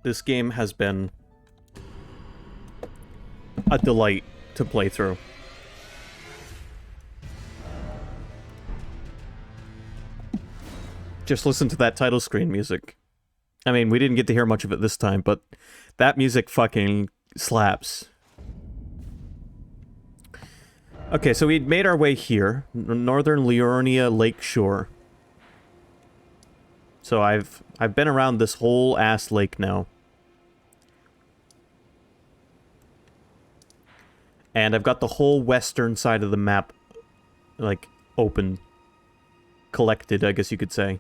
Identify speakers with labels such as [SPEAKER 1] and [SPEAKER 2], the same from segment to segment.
[SPEAKER 1] This game has been a delight to play through. Just listen to that title screen music. I mean, we didn't get to hear much of it this time, but that music fucking slaps. Okay, so we made our way here, northern Liurnia Lake Shore. So I've been around this whole ass lake now. And I've got the whole western side of the map, like, open. Collected, I guess you could say.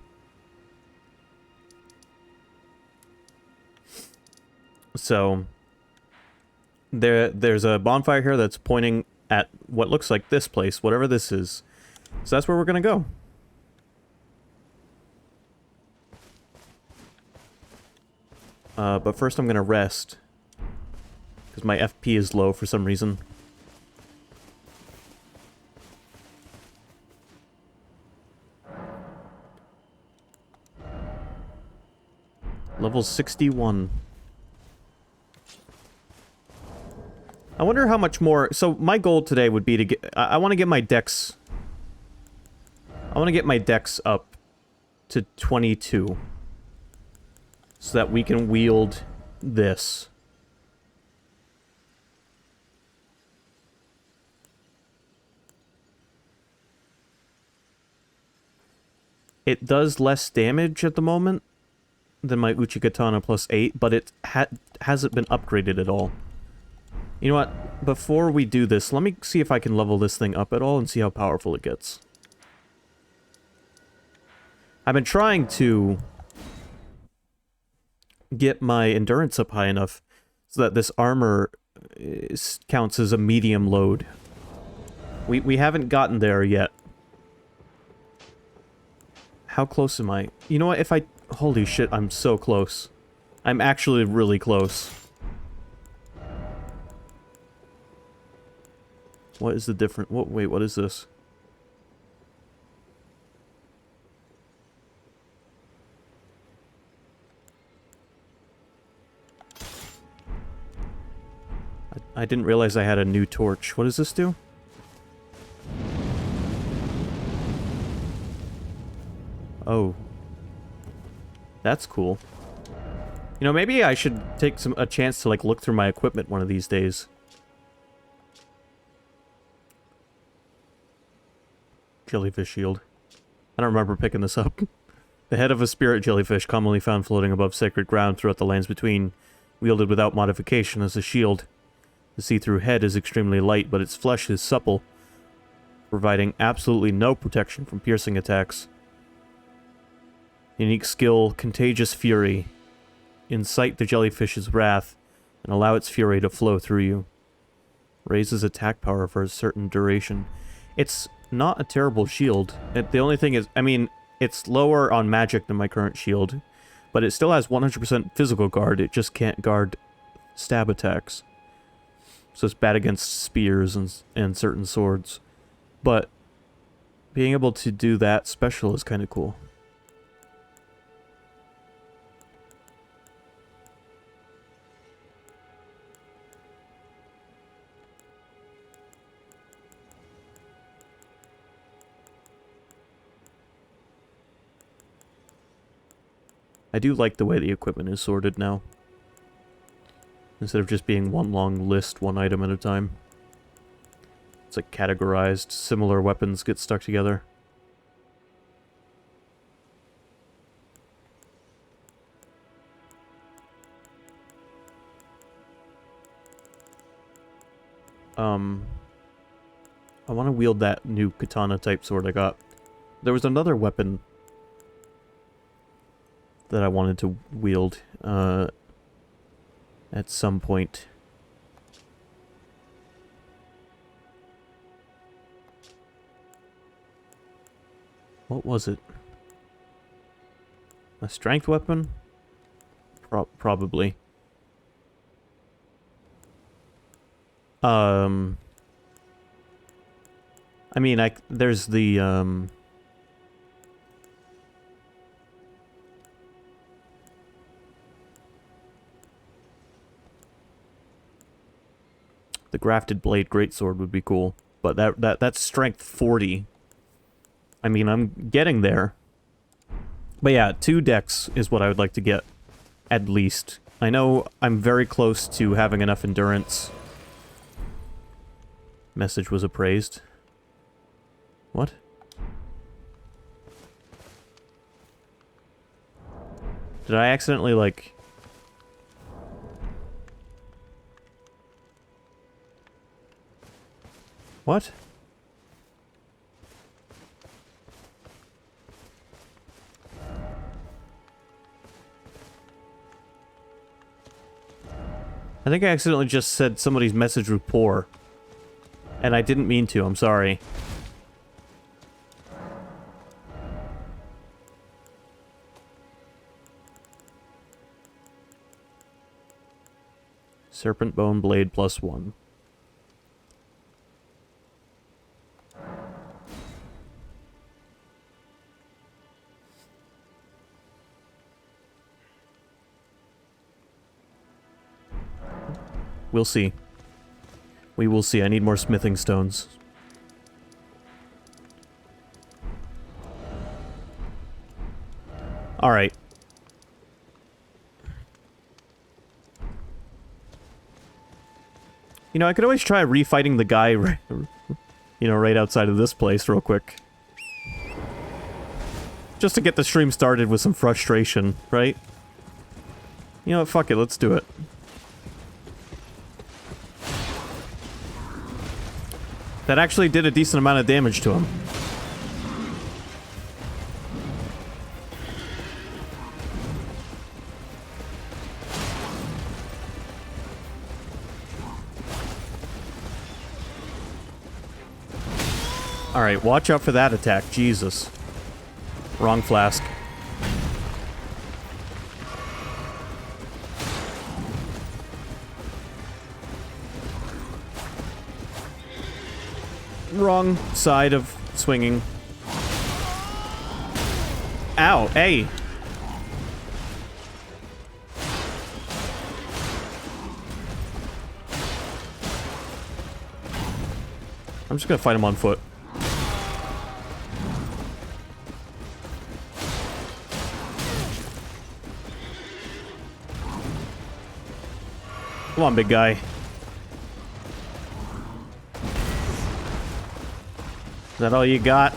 [SPEAKER 1] So, there's a bonfire here that's pointing at what looks like this place, whatever this is. So that's where we're gonna go. But first I'm gonna rest. Because my FP is low for some reason. Level 61. I wonder how much more... So, my goal today would be to get... I want to get my dex... I want to get my dex up to 22. So that we can wield this. It does less damage at the moment than my Uchikatana plus 8, but it hasn't been upgraded at all. You know what? Before we do this, let me see if I can level this thing up at all and see how powerful it gets. I've been trying to get my endurance up high enough so that this armor counts as a medium load. We haven't gotten there yet. How close am I? You know what? If I... Holy shit, I'm so close. I'm actually really close. What is the difference? Wait, what is this? I didn't realize I had a new torch. What does this do? Oh. That's cool. You know, maybe I should take a chance to, like, look through my equipment one of these days. Jellyfish shield. I don't remember picking this up. The head of a spirit jellyfish, commonly found floating above sacred ground throughout the lands between, wielded without modification as a shield. The see-through head is extremely light, but its flesh is supple, providing absolutely no protection from piercing attacks. Unique skill, Contagious Fury. Incite the jellyfish's wrath, and allow its fury to flow through you. Raises attack power for a certain duration. It's not a terrible shield. The only thing is, I mean, it's lower on magic than my current shield, but it still has 100% physical guard. It just can't guard stab attacks. So it's bad against spears and certain swords. But being able to do that special is kind of cool. I do like the way the equipment is sorted now. Instead of just being one long list, one item at a time. It's like categorized, similar weapons get stuck together. I want to wield that new katana type sword I got. There was another weapon that I wanted to wield, at some point. What was it? A strength weapon? Probably. I mean, there's the, The grafted blade greatsword would be cool. But that's strength 40. I mean, I'm getting there. But yeah, 2 decks is what I would like to get. At least. I know I'm very close to having enough endurance. Message was appraised. What? Did I accidentally, like... What? I think I accidentally just said somebody's message was poor. And I didn't mean to, I'm sorry. Serpent Bone Blade +1. We'll see. We will see. I need more smithing stones. Alright. You know, I could always try refighting the guy, right, you know, right outside of this place real quick. Just to get the stream started with some frustration, right? You know what, fuck it, let's do it. That actually did a decent amount of damage to him. Alright, watch out for that attack. Jesus. Wrong flask. Wrong side of swinging. Ow, hey! I'm just gonna fight him on foot. Come on, big guy. Is that all you got?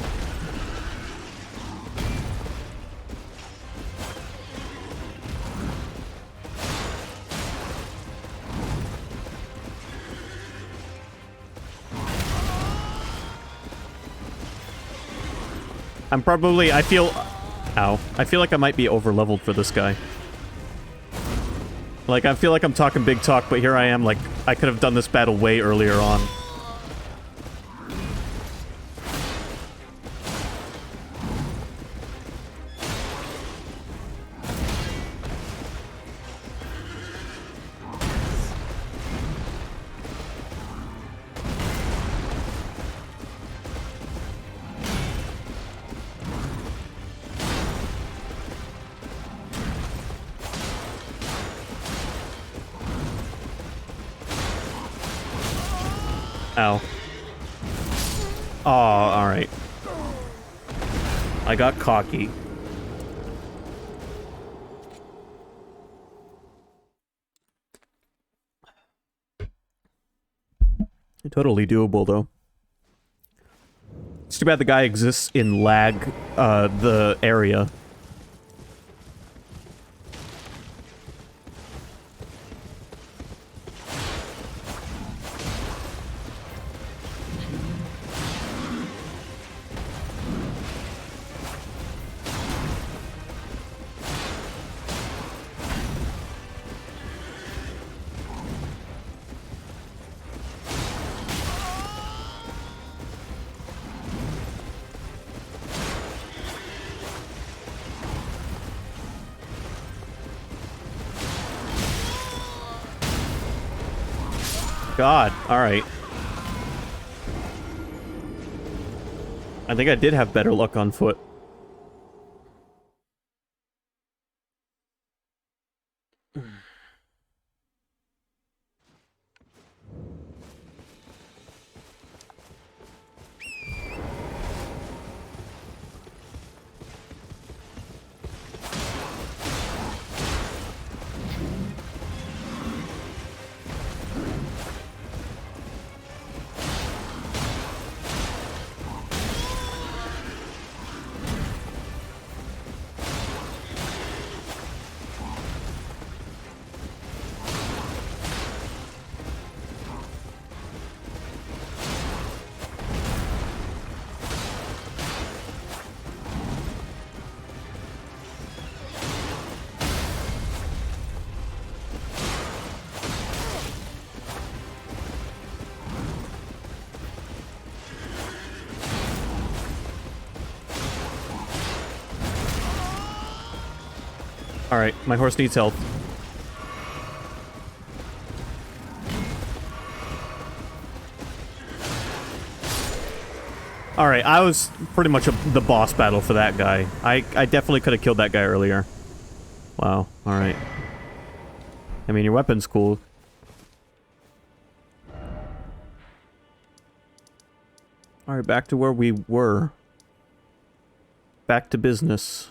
[SPEAKER 1] I feel... Ow. I feel like I might be over-leveled for this guy. Like, I feel like I'm talking big talk, but here I am, like, I could have done this battle way earlier on. Ow. Aw, alright. I got cocky. Totally doable, though. It's too bad the guy exists in lag, the area. God, alright. I think I did have better luck on foot. Alright, my horse needs help. Alright, I was pretty much the boss battle for that guy. I definitely could have killed that guy earlier. Wow, alright. I mean, your weapon's cool. Alright, back to where we were. Back to business.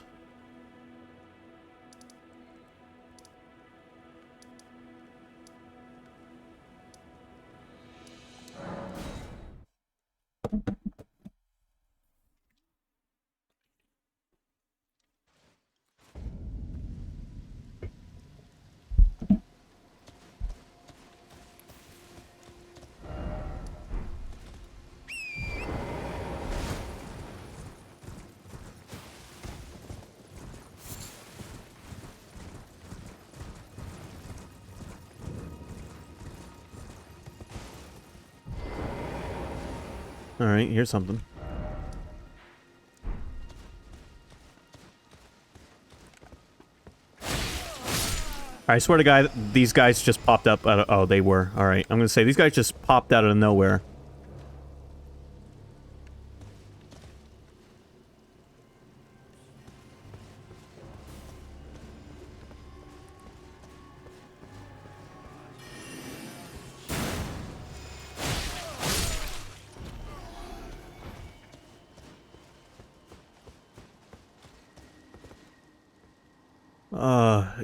[SPEAKER 1] Alright, here's something. I swear to God, these guys just popped up out of... Oh, they were. Alright, I'm gonna say, these guys just popped out of nowhere.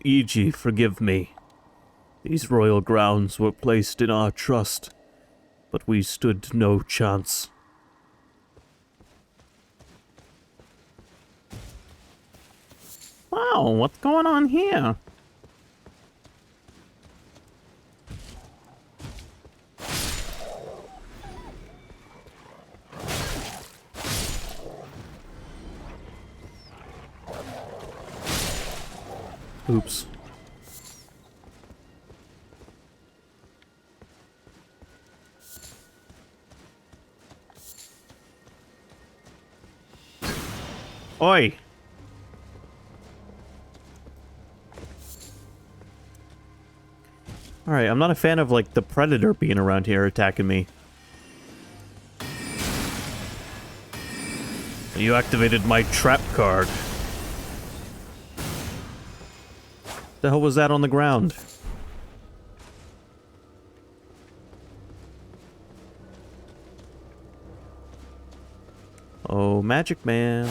[SPEAKER 1] E.G., forgive me. These royal grounds were placed in our trust, but we stood no chance. Wow, what's going on here? Oops. Oi! Alright, I'm not a fan of, like, the predator being around here attacking me. You activated my trap card. The hell was that on the ground? Oh, Magic Man.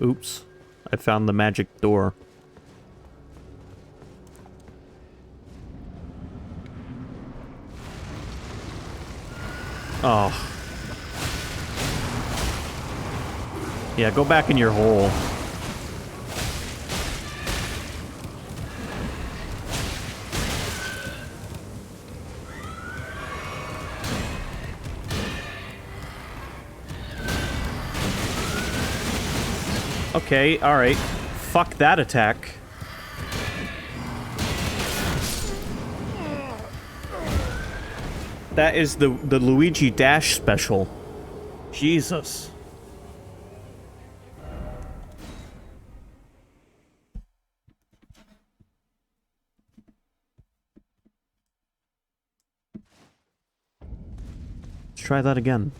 [SPEAKER 1] Oops. I found the magic door. Oh. Yeah, go back in your hole. Okay, alright. Fuck that attack. That is the Luigi Dash special. Jesus. Let's try that again.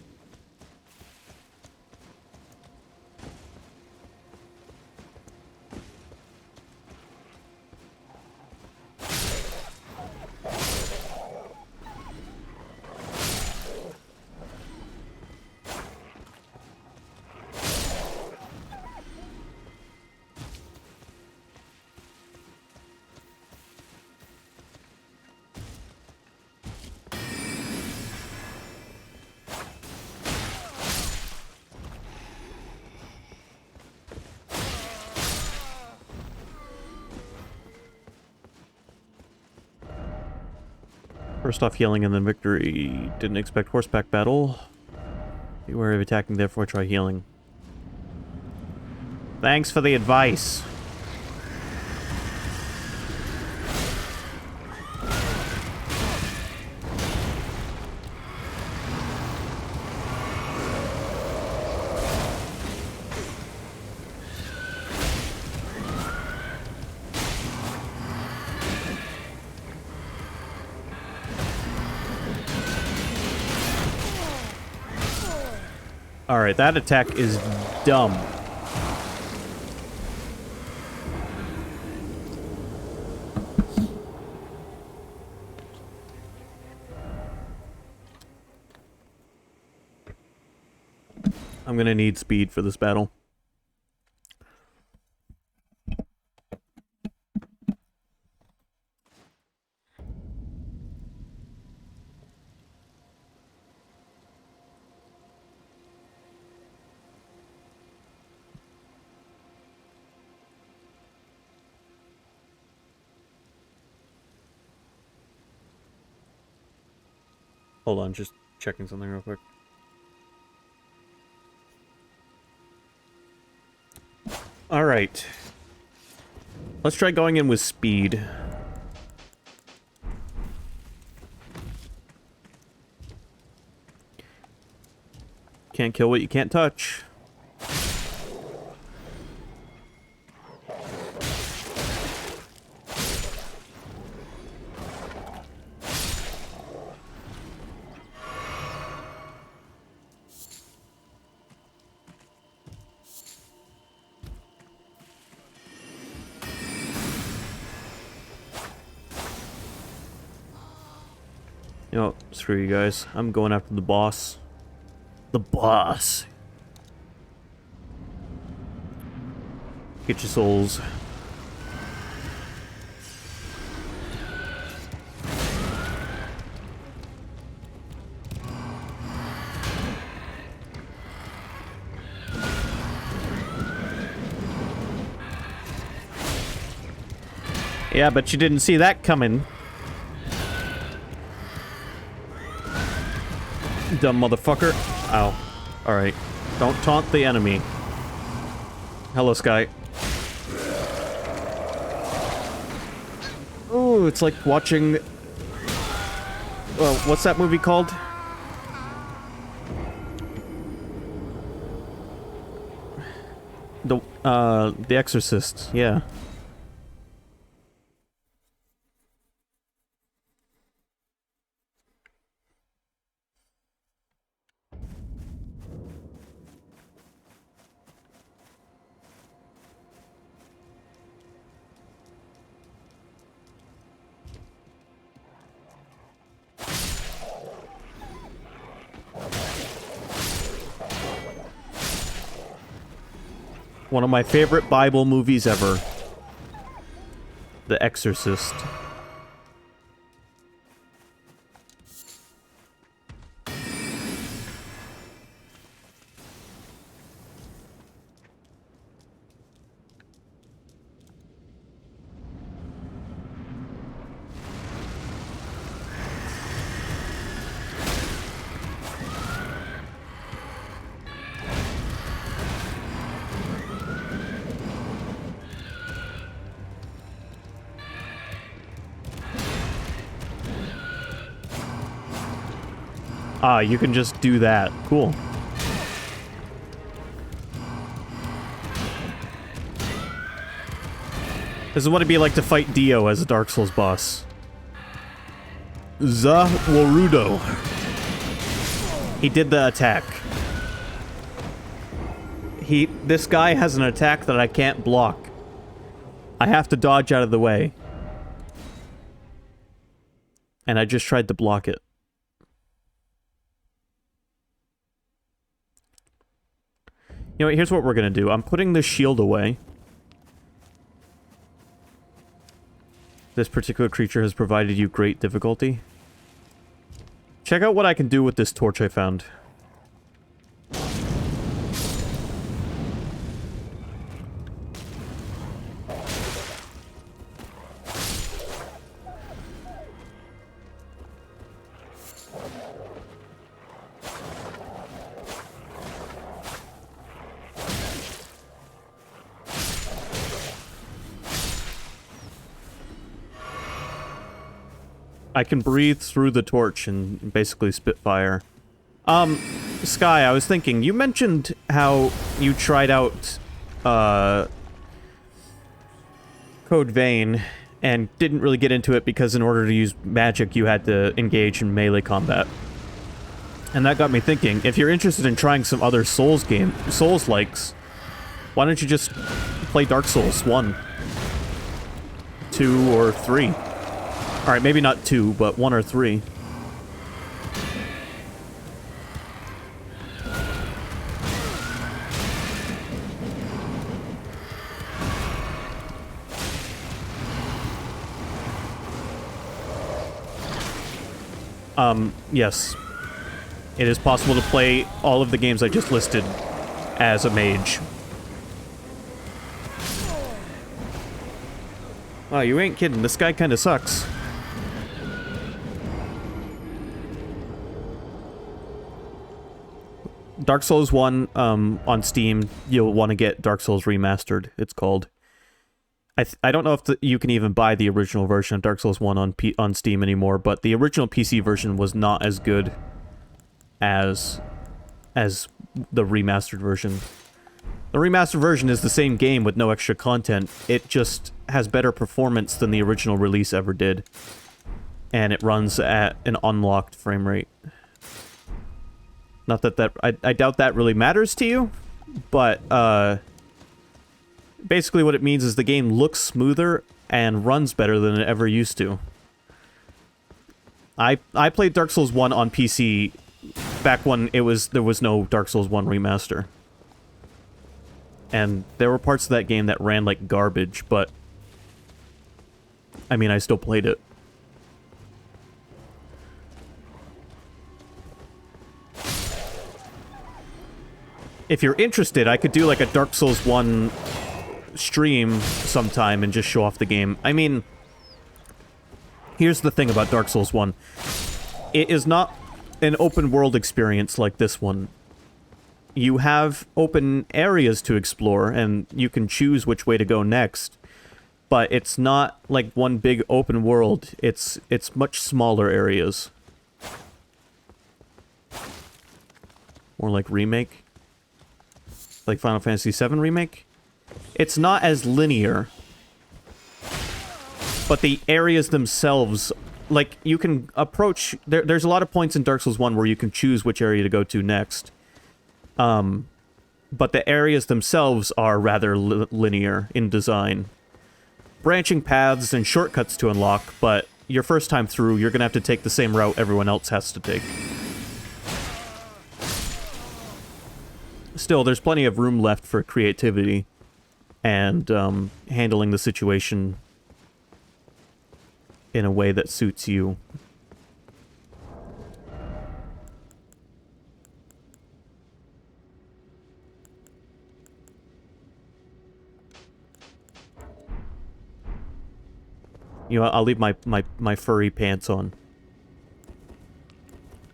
[SPEAKER 1] First off, healing and then victory. Didn't expect horseback battle. Be wary of attacking, therefore try healing. Thanks for the advice. Alright, that attack is dumb. I'm gonna need speed for this battle. Hold on, just checking something real quick. Alright. Let's try going in with speed. Can't kill what you can't touch. You know, screw you guys. I'm going after the boss. The boss. Get your souls. Yeah, but you didn't see that coming. Dumb motherfucker. Ow. Alright. Don't taunt the enemy. Hello, Sky. Ooh, it's like watching... Well, what's that movie called? The Exorcist, yeah. One of my favorite Bible movies ever. The Exorcist. Ah, you can just do that. Cool. This is what it'd be like to fight Dio as a Dark Souls boss. Warudo. He did the attack. This guy has an attack that I can't block. I have to dodge out of the way. And I just tried to block it. You know what, here's what we're gonna do. I'm putting the shield away. This particular creature has provided you great difficulty. Check out what I can do with this torch I found. I can breathe through the torch and basically spit fire. Sky, I was thinking, you mentioned how you tried out, Code Vein and didn't really get into it because in order to use magic you had to engage in melee combat. And that got me thinking, if you're interested in trying some other Souls-likes, why don't you just play Dark Souls 1, 2, or 3? Alright, maybe not 2, but 1 or 3. Yes. It is possible to play all of the games I just listed as a mage. Wow, you ain't kidding. This guy kinda sucks. Dark Souls 1, on Steam, you'll want to get Dark Souls Remastered, it's called. I don't know if you can even buy the original version of Dark Souls 1 on Steam anymore, but the original PC version was not as good as the remastered version. The remastered version is the same game with no extra content. It just has better performance than the original release ever did. And it runs at an unlocked frame rate. Not that I doubt that really matters to you, but, basically what it means is the game looks smoother and runs better than it ever used to. I played Dark Souls 1 on PC back when there was no Dark Souls 1 remaster. And there were parts of that game that ran like garbage, but I mean, I still played it. If you're interested, I could do like a Dark Souls 1 stream sometime and just show off the game. I mean, here's the thing about Dark Souls 1. It is not an open world experience like this one. You have open areas to explore, and you can choose which way to go next. But it's not like one big open world. It's much smaller areas. More like Remake. Like Final Fantasy VII Remake. It's not as linear. But the areas themselves, like, you can approach... There's a lot of points in Dark Souls 1 where you can choose which area to go to next. But the areas themselves are rather linear in design. Branching paths and shortcuts to unlock, but your first time through, you're gonna have to take the same route everyone else has to take. Still, there's plenty of room left for creativity and handling the situation in a way that suits you. You know, I'll leave my furry pants on.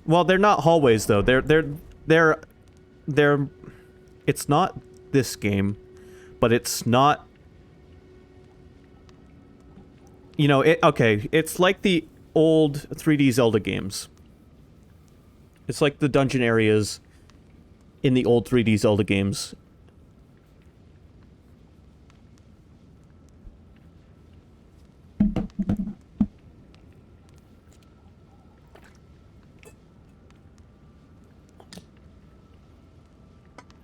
[SPEAKER 1] Well, they're not hallways though. They're it's not this game, but it's not, you know, okay, it's like the old 3D Zelda games. It's like the dungeon areas in the old 3D Zelda games.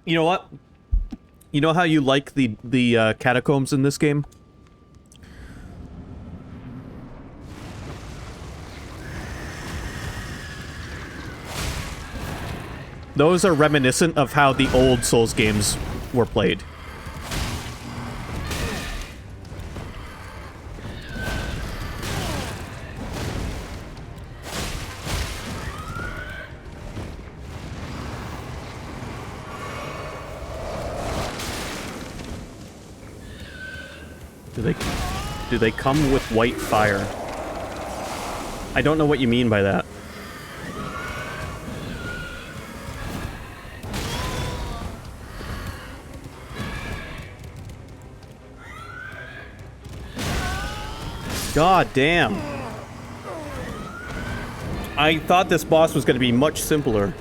[SPEAKER 1] You know what? You know how you like the catacombs in this game? Those are reminiscent of how the old Souls games were played. Do they come with white fire? I don't know what you mean by that. God damn. I thought this boss was going to be much simpler.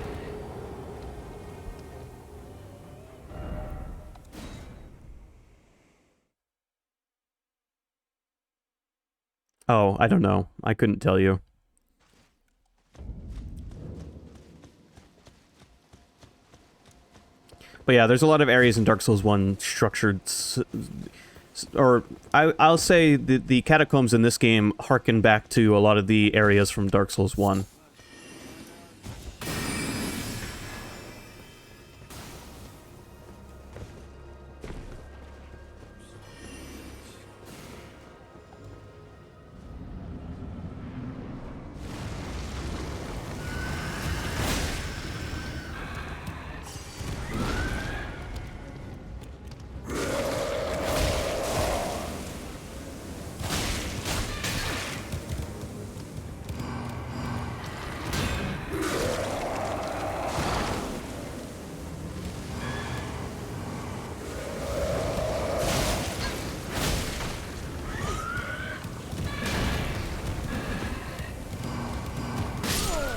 [SPEAKER 1] Oh, I don't know. I couldn't tell you. But yeah, there's a lot of areas in Dark Souls 1 structured... or I'll say the catacombs in this game harken back to a lot of the areas from Dark Souls 1.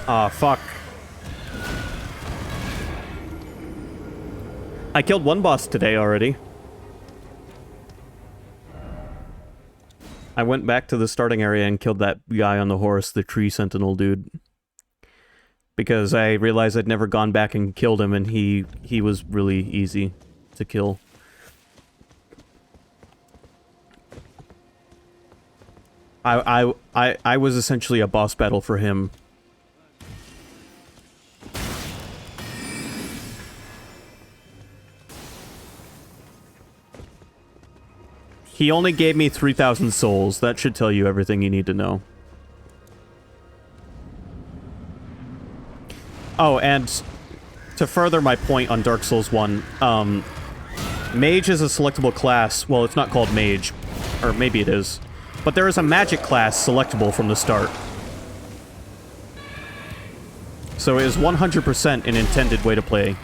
[SPEAKER 1] Aw, fuck. I killed one boss today already. I went back to the starting area and killed that guy on the horse, the tree sentinel dude. Because I realized I'd never gone back and killed him, and he was really easy to kill. I was essentially a boss battle for him. He only gave me 3,000 souls. That should tell you everything you need to know. Oh, and to further my point on Dark Souls 1, Mage is a selectable class. Well, it's not called Mage. Or maybe it is. But there is a magic class selectable from the start. So it is 100% an intended way to play.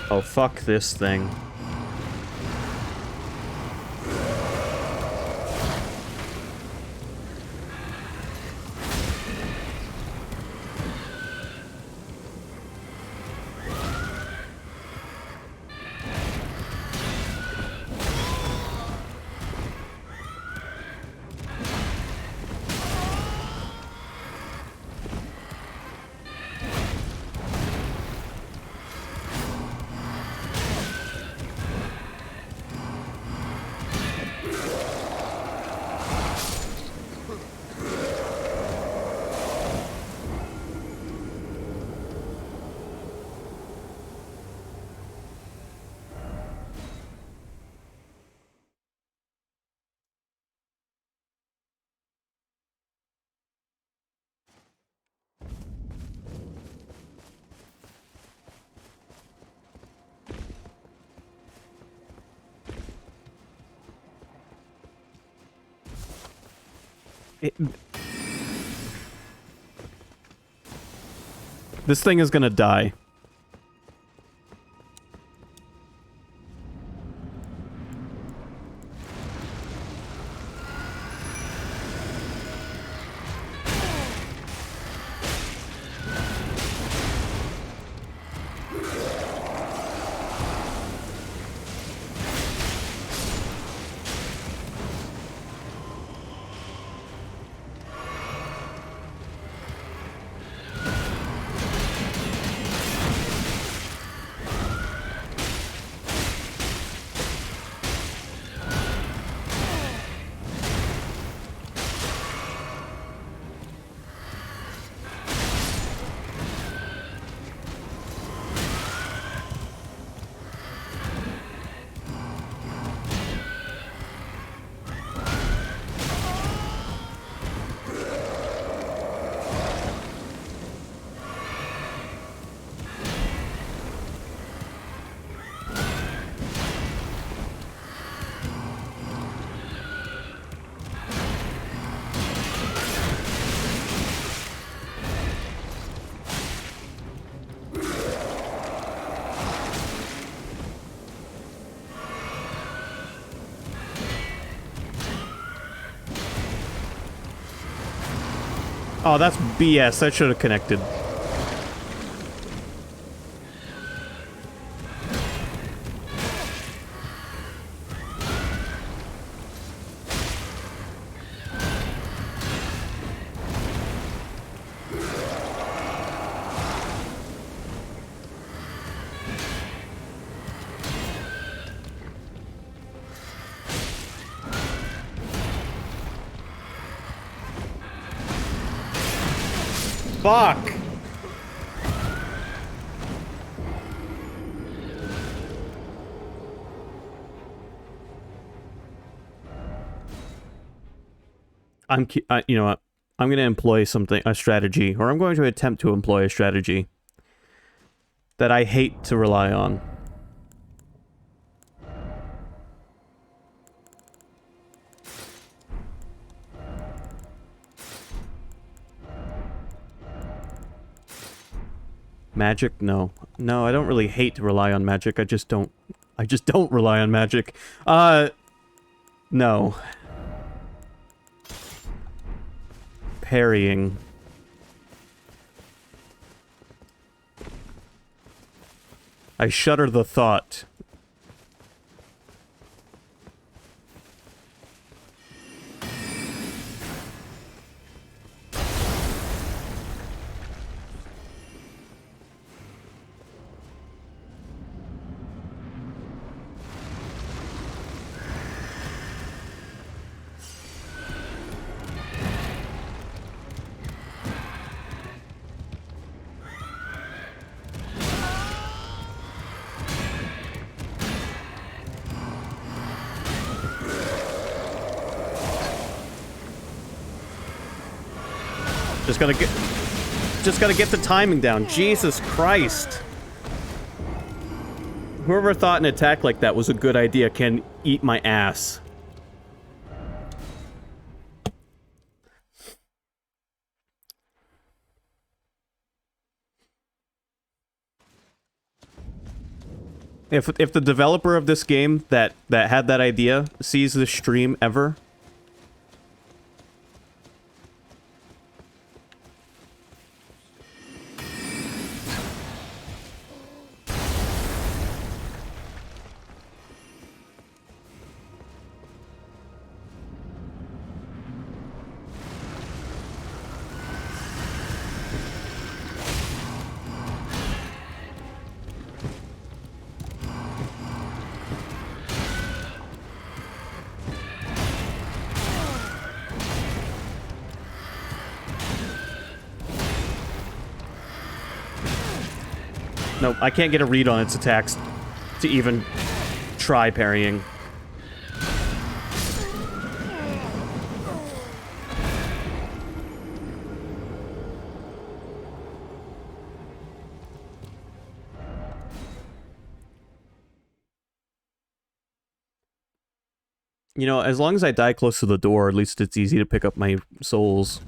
[SPEAKER 1] Oh, fuck this thing. This thing is gonna die. Oh, that's BS. That should have connected. Fuck! You know what? I'm going to employ a strategy, or I'm going to attempt to employ a strategy that I hate to rely on. Magic? No. No, I don't really hate to rely on magic. I just don't rely on magic. No. Parrying. I shudder the thought. Just gotta get the timing down. Jesus Christ. Whoever thought an attack like that was a good idea can eat my ass. If the developer of this game that had that idea sees this stream ever, no, I can't get a read on its attacks to even try parrying. You know, as long as I die close to the door, at least it's easy to pick up my souls.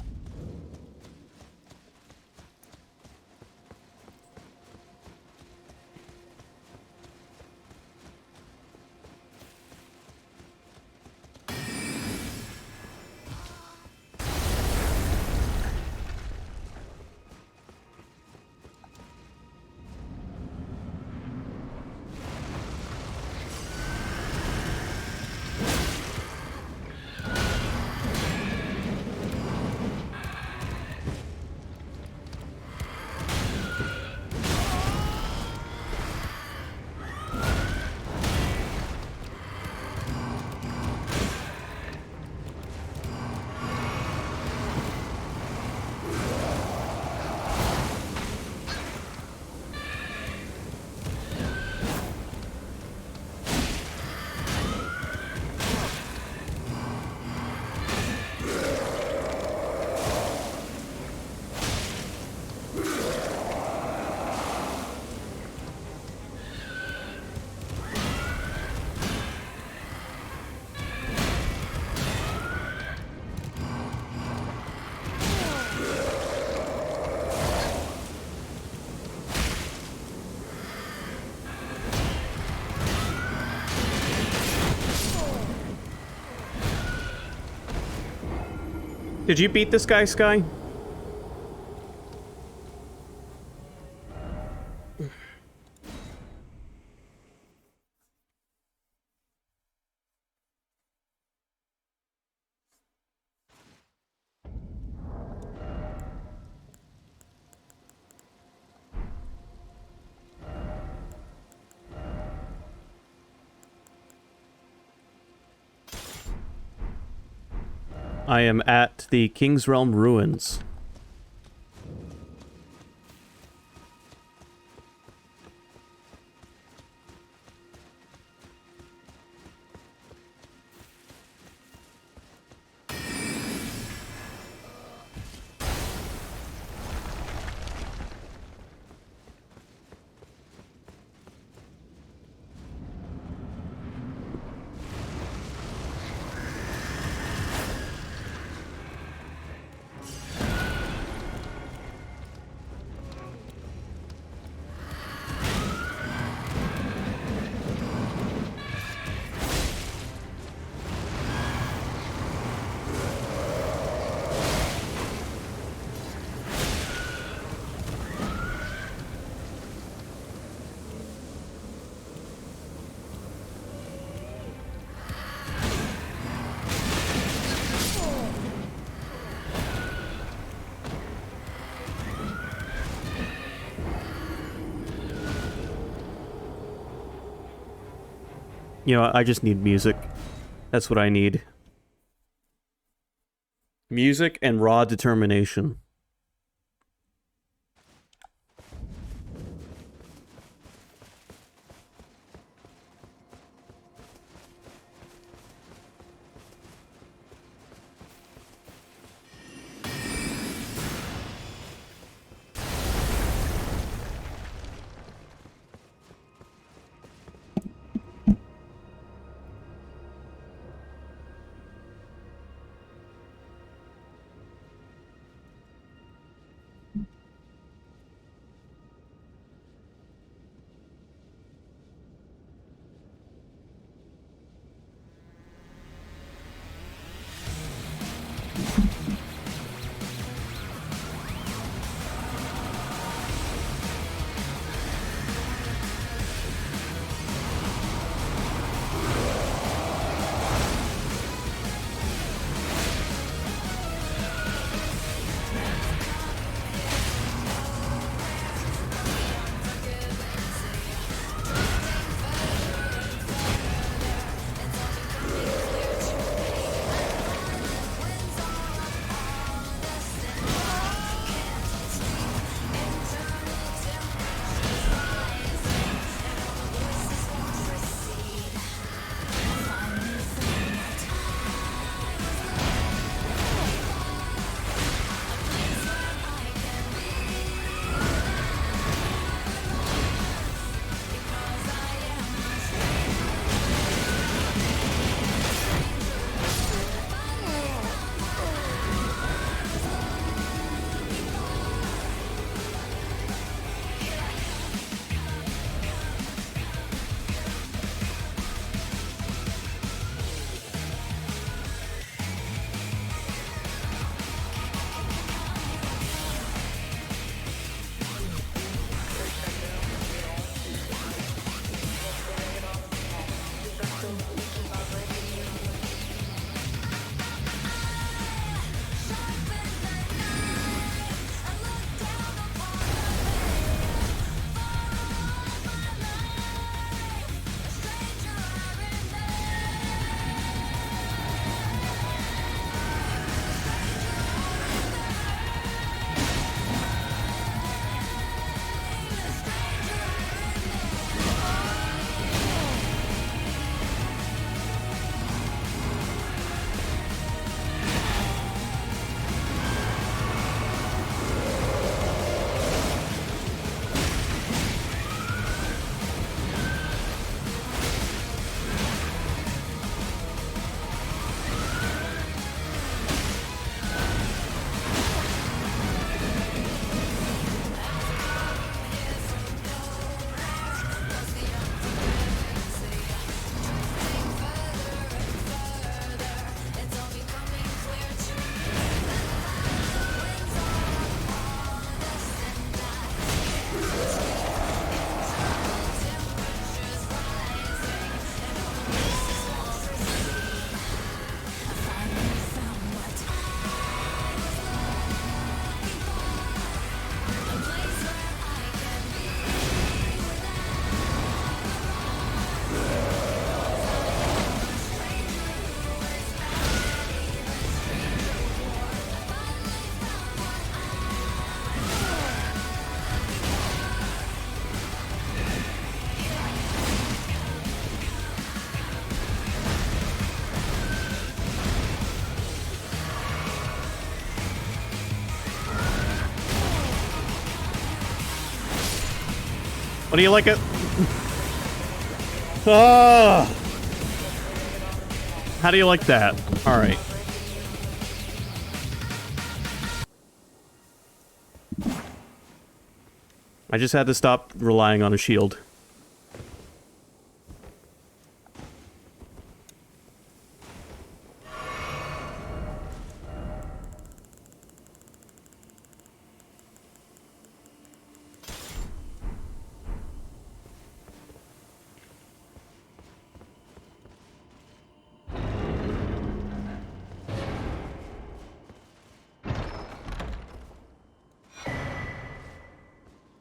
[SPEAKER 1] Did you beat this guy, Sky? I am at the King's Realm ruins. You know, I just need music. That's what I need. Music and raw determination. do you like it? Oh! How do you like that? Alright. I just had to stop relying on a shield.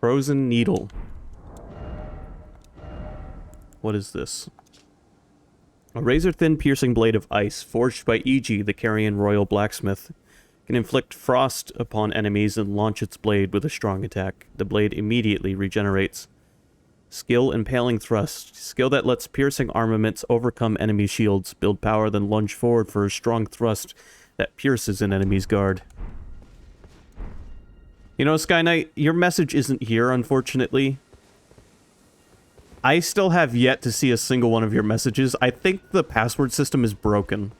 [SPEAKER 1] Frozen needle. What is this? A razor-thin piercing blade of ice, forged by E.G., the Carrion Royal Blacksmith, can inflict frost upon enemies and launch its blade with a strong attack. The blade immediately regenerates. Skill Impaling Thrust. Skill that lets piercing armaments overcome enemy shields, build power, then lunge forward for a strong thrust that pierces an enemy's guard. You know, Sky Knight, your message isn't here, unfortunately. I still have yet to see a single one of your messages. I think the password system is broken.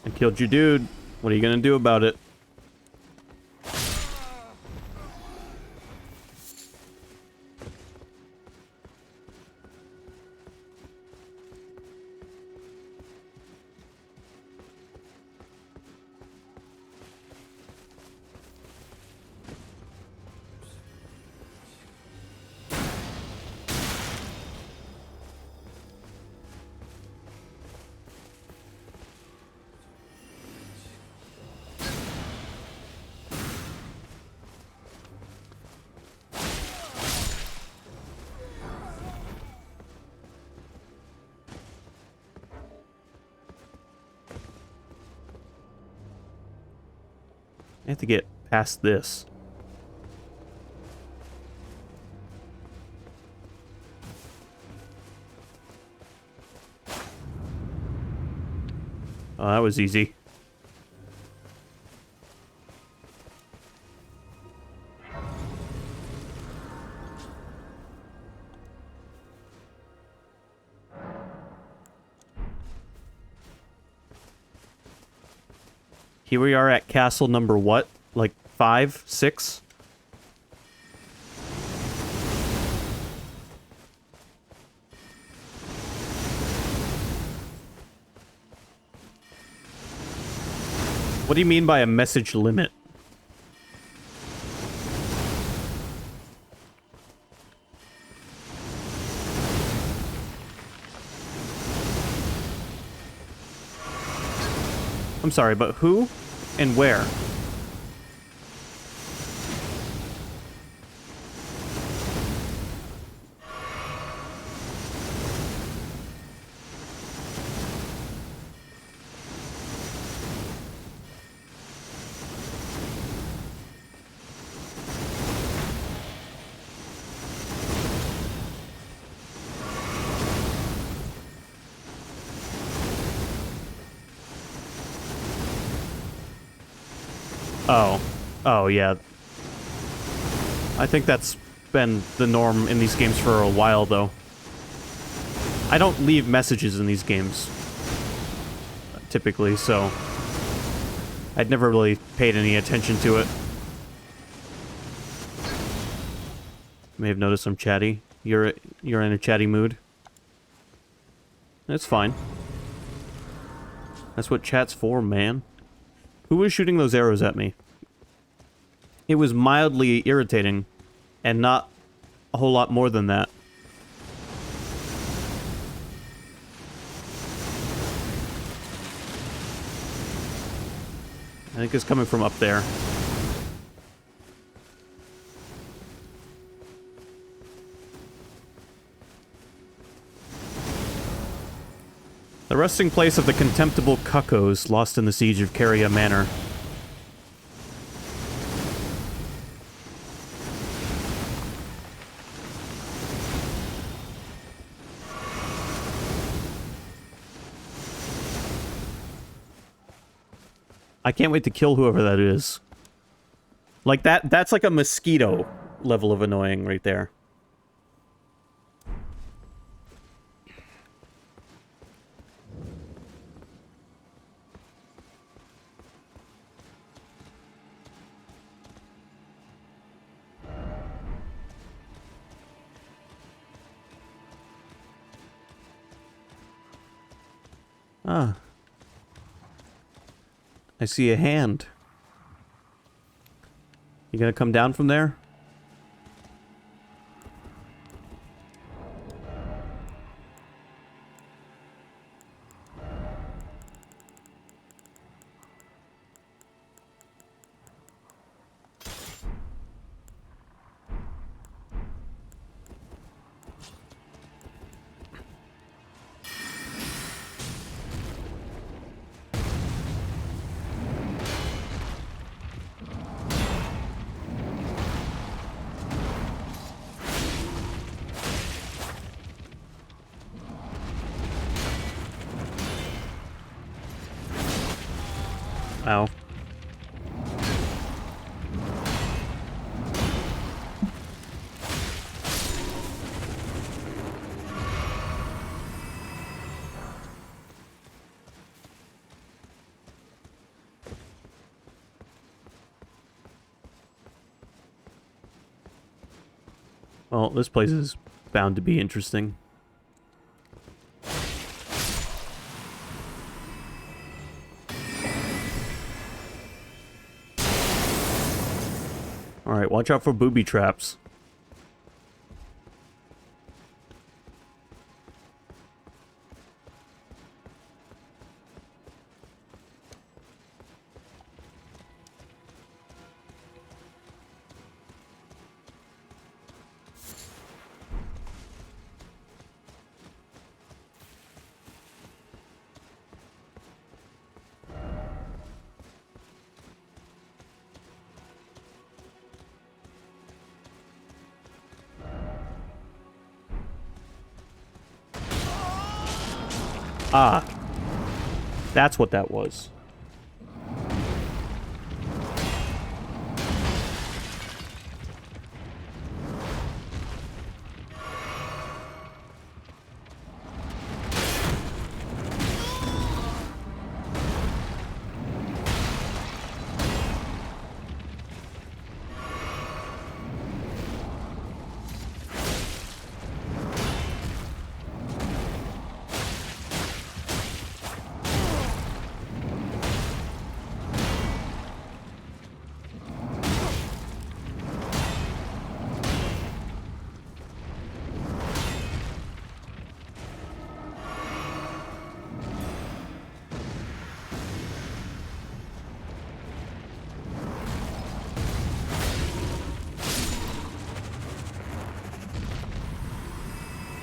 [SPEAKER 1] I killed your dude. What are you gonna do about it? I have to get past this. Oh, that was easy. Here we are at castle number what? Like 5, 6? What do you mean by a message limit? I'm sorry, but who and where? Oh. Oh, yeah. I think that's been the norm in these games for a while, though. I don't leave messages in these games, typically, so I'd never really paid any attention to it. You may have noticed I'm chatty. You're in a chatty mood. That's fine. That's what chat's for, man. Who was shooting those arrows at me? It was mildly irritating, and not a whole lot more than that. I think it's coming from up there. The resting place of the contemptible cuckoos lost in the siege of Caria Manor. I can't wait to kill whoever that is. Like, that's like a mosquito level of annoying right there. Ah. I see a hand. You gonna come down from there? Ow. Well, this place is bound to be interesting. Alright, watch out for booby traps. Ah. That's what that was.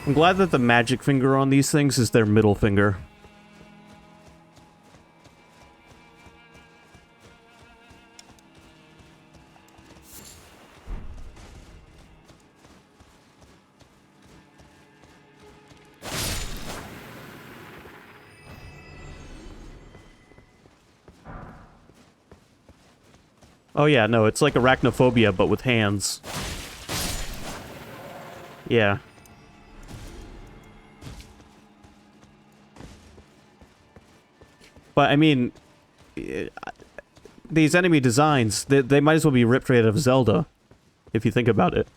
[SPEAKER 1] I'm glad that the magic finger on these things is their middle finger. Oh yeah, no, it's like arachnophobia, but with hands. Yeah. But, I mean, these enemy designs, they might as well be ripped right out of Zelda, if you think about it.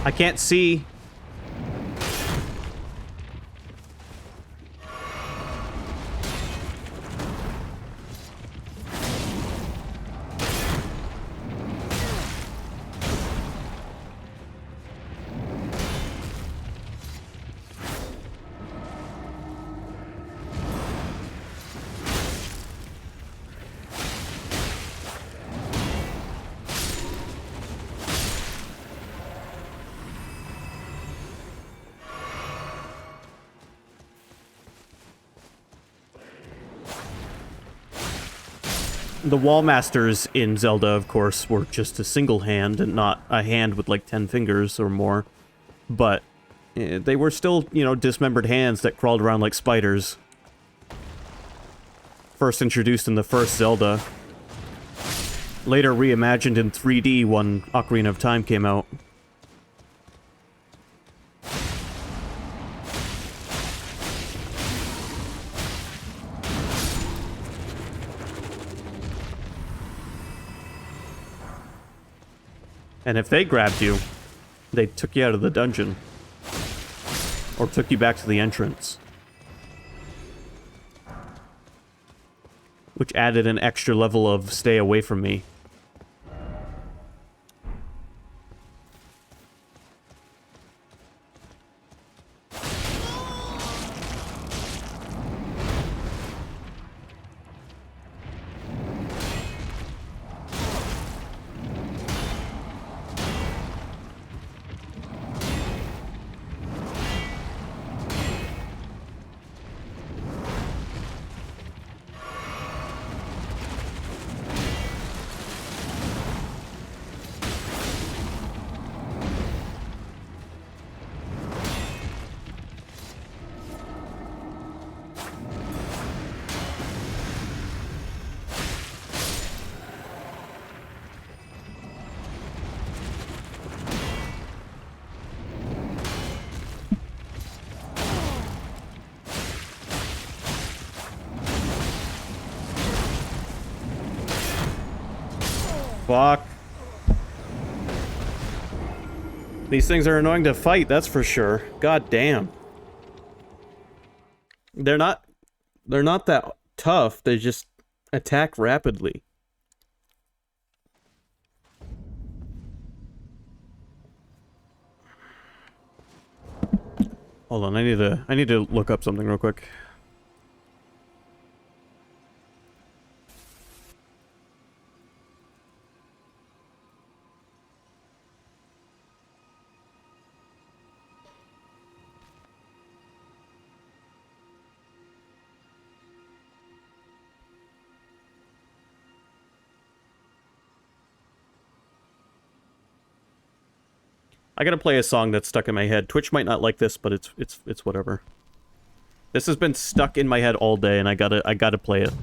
[SPEAKER 1] I can't see. The wall masters in Zelda, of course, were just a single hand and not a hand with like 10 fingers or more. But they were still, you know, dismembered hands that crawled around like spiders. First introduced in the first Zelda. Later reimagined in 3D when Ocarina of Time came out. And if they grabbed you, they took you out of the dungeon. Or took you back to the entrance. Which added an extra level of stay away from me. Fuck. These things are annoying to fight, that's for sure. God damn. They're not that tough, they just attack rapidly. Hold on, I need to look up something real quick. I gotta play a song that's stuck in my head. Twitch might not like this, but it's whatever. This has been stuck in my head all day, and I gotta play it.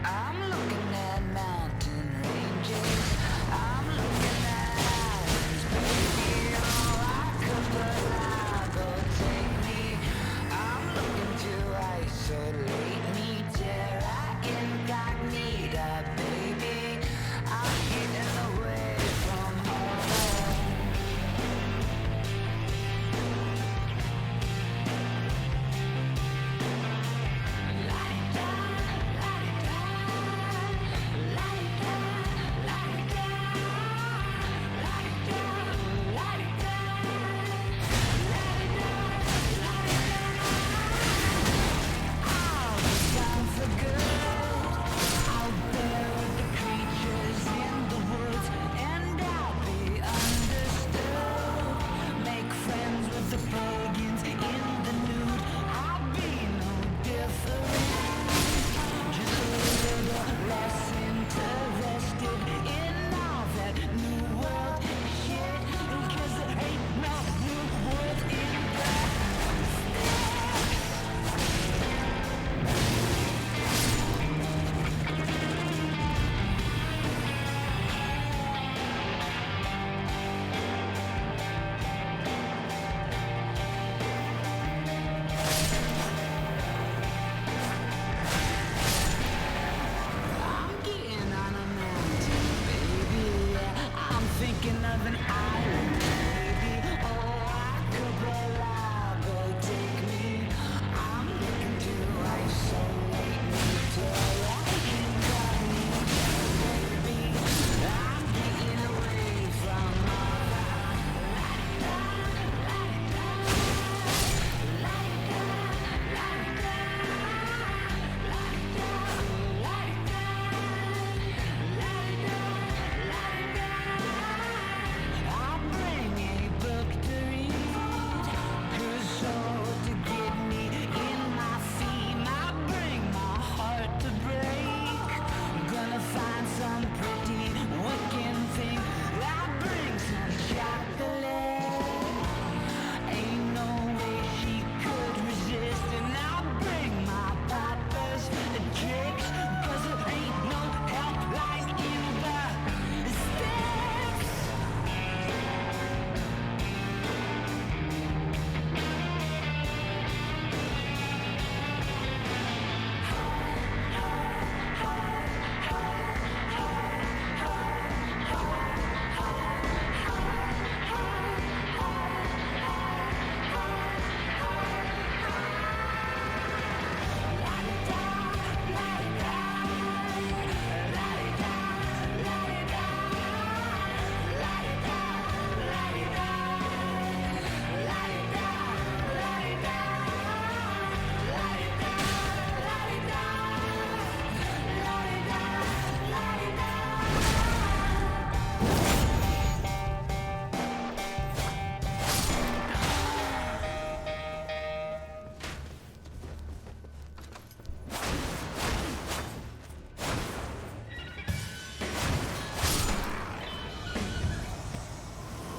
[SPEAKER 2] I'm looking at mountains.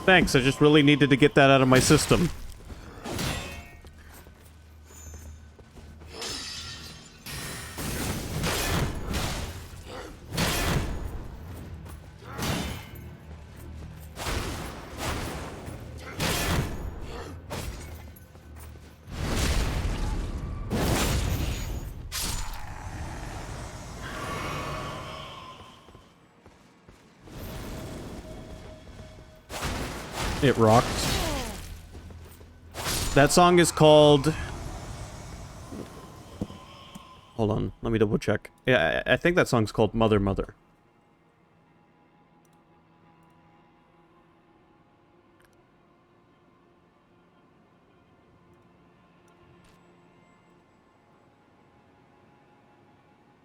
[SPEAKER 1] Thanks, I just really needed to get that out of my system. It rocked. That song is called... Hold on, let me double check. Yeah, I think that song's called Mother Mother.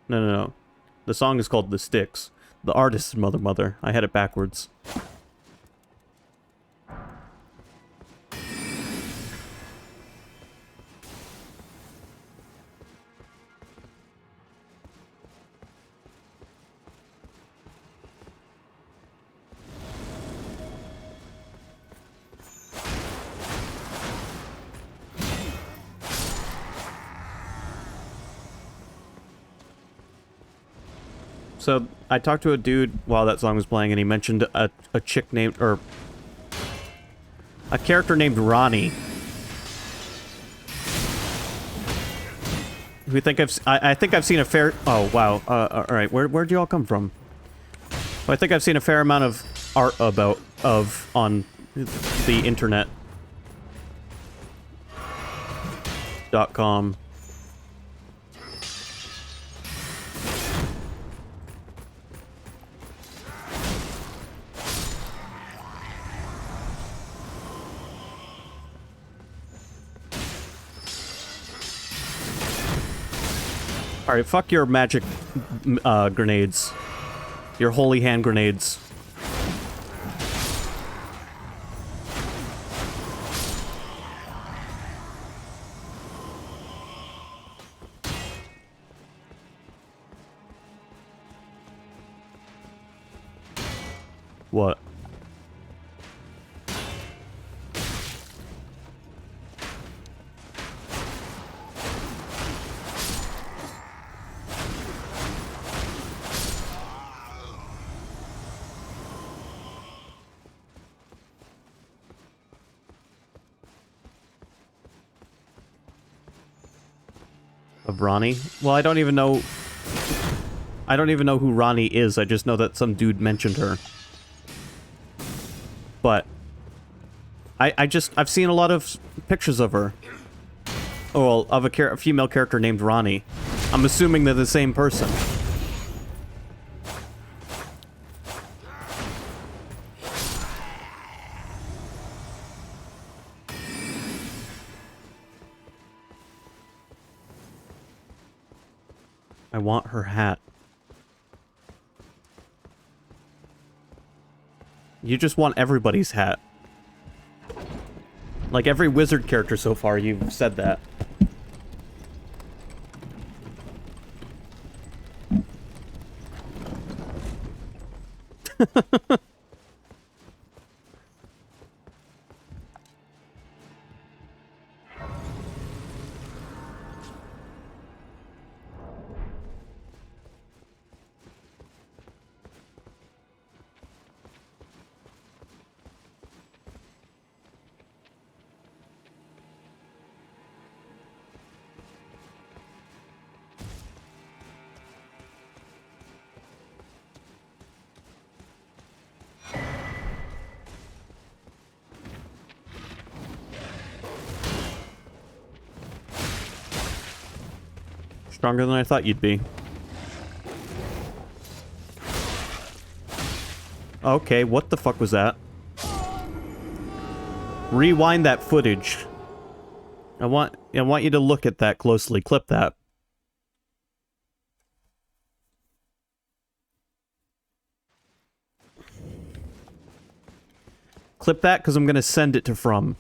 [SPEAKER 1] No. The song is called The Sticks. The artist is Mother Mother. I had it backwards. So, I talked to a dude while that song was playing, and he mentioned a chick named, or... a character named Ronnie. We think I think I've seen a fair... Oh, wow. Alright, where'd you all come from? Well, I think I've seen a fair amount of art on the internet. .com. Alright, fuck your magic grenades. Your holy hand grenades. What? Of Ronnie? Well, I don't even know who Ronnie is. I just know that some dude mentioned her. But I've seen a lot of pictures of her. Oh, well, of a female character named Ronnie. I'm assuming they're the same person. I want her hat. You just want everybody's hat. Like every wizard character so far, you've said that. Stronger than I thought you'd be. Okay, what the fuck was that? Rewind that footage. I want you to look at that closely. Clip that. Clip that, because I'm gonna send it to From.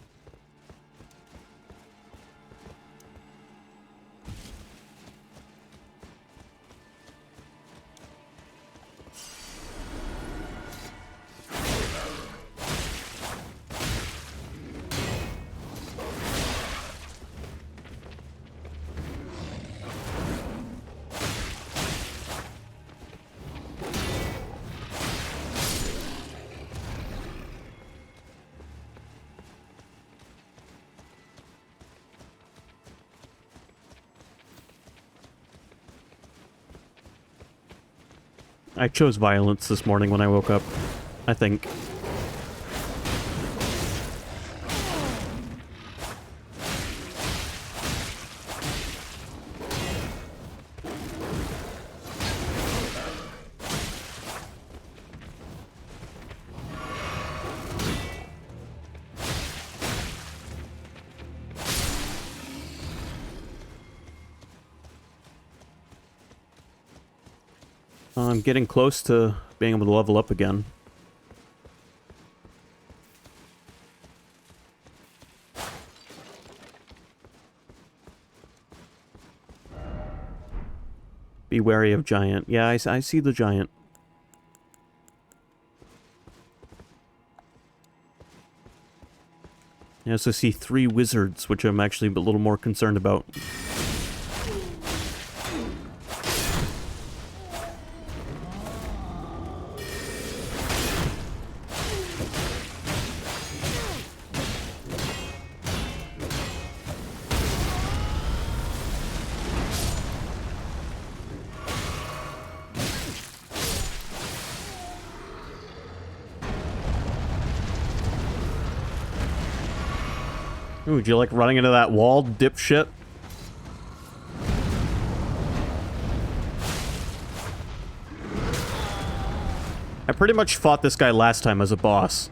[SPEAKER 1] I chose violence this morning when I woke up, I think. I'm getting close to being able to level up again. Be wary of giant. Yeah, I see the giant. I also see 3 wizards, which I'm actually a little more concerned about. Ooh, would you like running into that wall, dipshit? I pretty much fought this guy last time as a boss.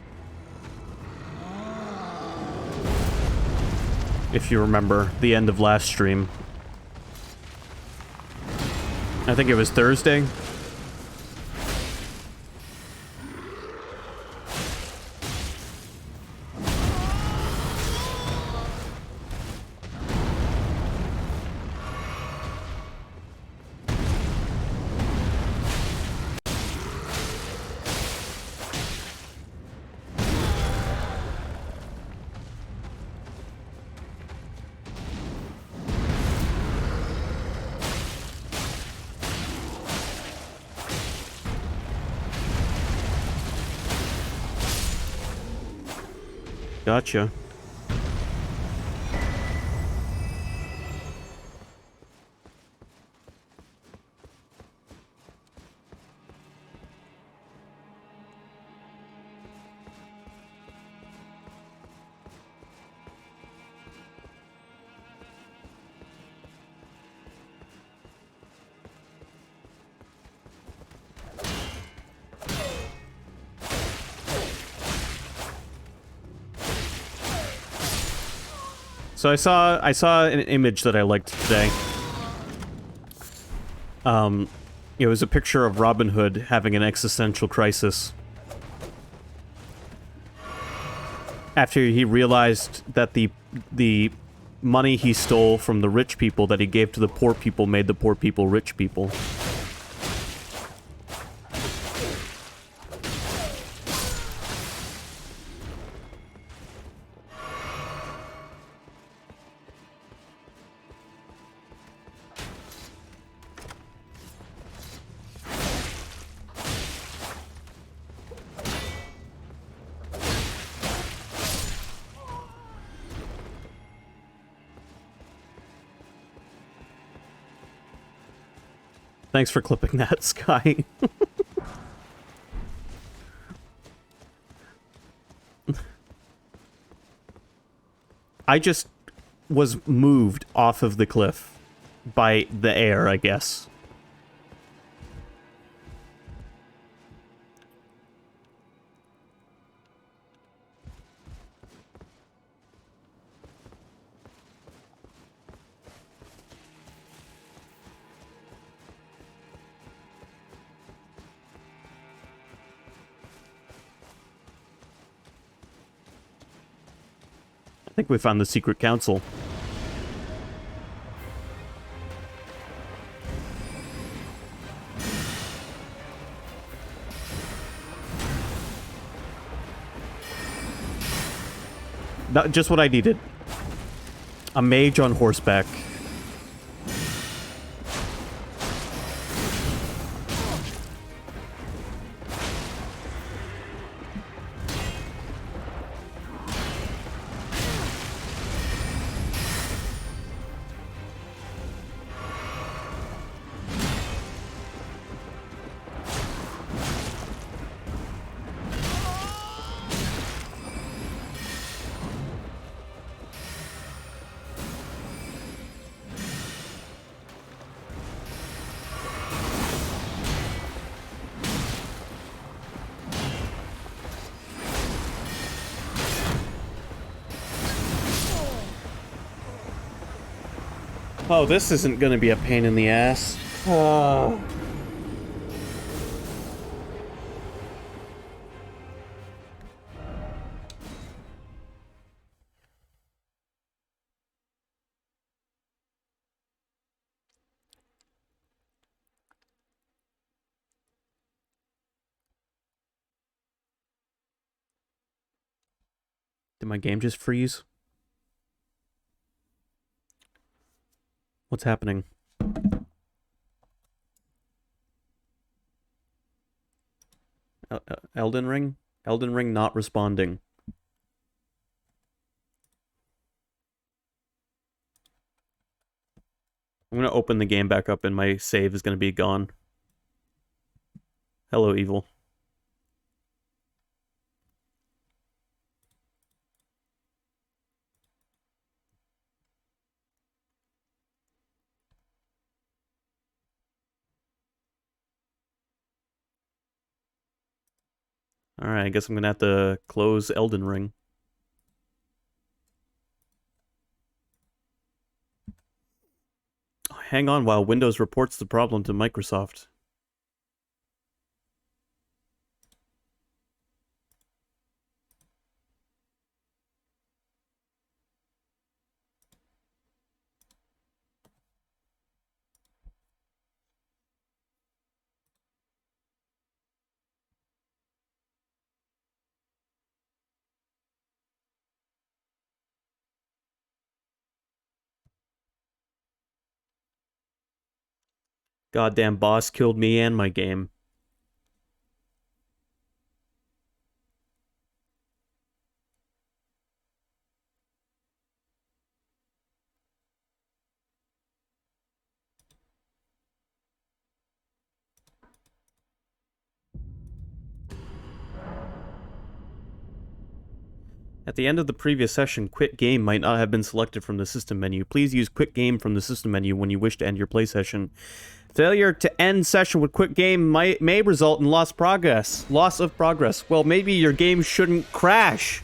[SPEAKER 1] If you remember the end of last stream. I think it was Thursday. Gotcha. So I saw an image that I liked today. It was a picture of Robin Hood having an existential crisis. After he realized that the money he stole from the rich people that he gave to the poor people made the poor people rich people. Thanks for clipping that, Sky. I just was moved off of the cliff by the air, I guess. I think we found the secret council. Not just what I needed. A mage on horseback. Oh, this isn't gonna be a pain in the ass. Did my game just freeze? What's happening? Elden Ring? Elden Ring not responding. I'm gonna open the game back up and my save is gonna be gone. Hello, evil. Alright, I guess I'm gonna have to close Elden Ring. Hang on while Windows reports the problem to Microsoft. Goddamn boss killed me and my game. At the end of the previous session, Quit Game might not have been selected from the system menu. Please use Quit Game from the system menu when you wish to end your play session. Failure to end session with Quit Game may result in lost progress. Loss of progress. Well, maybe your game shouldn't crash.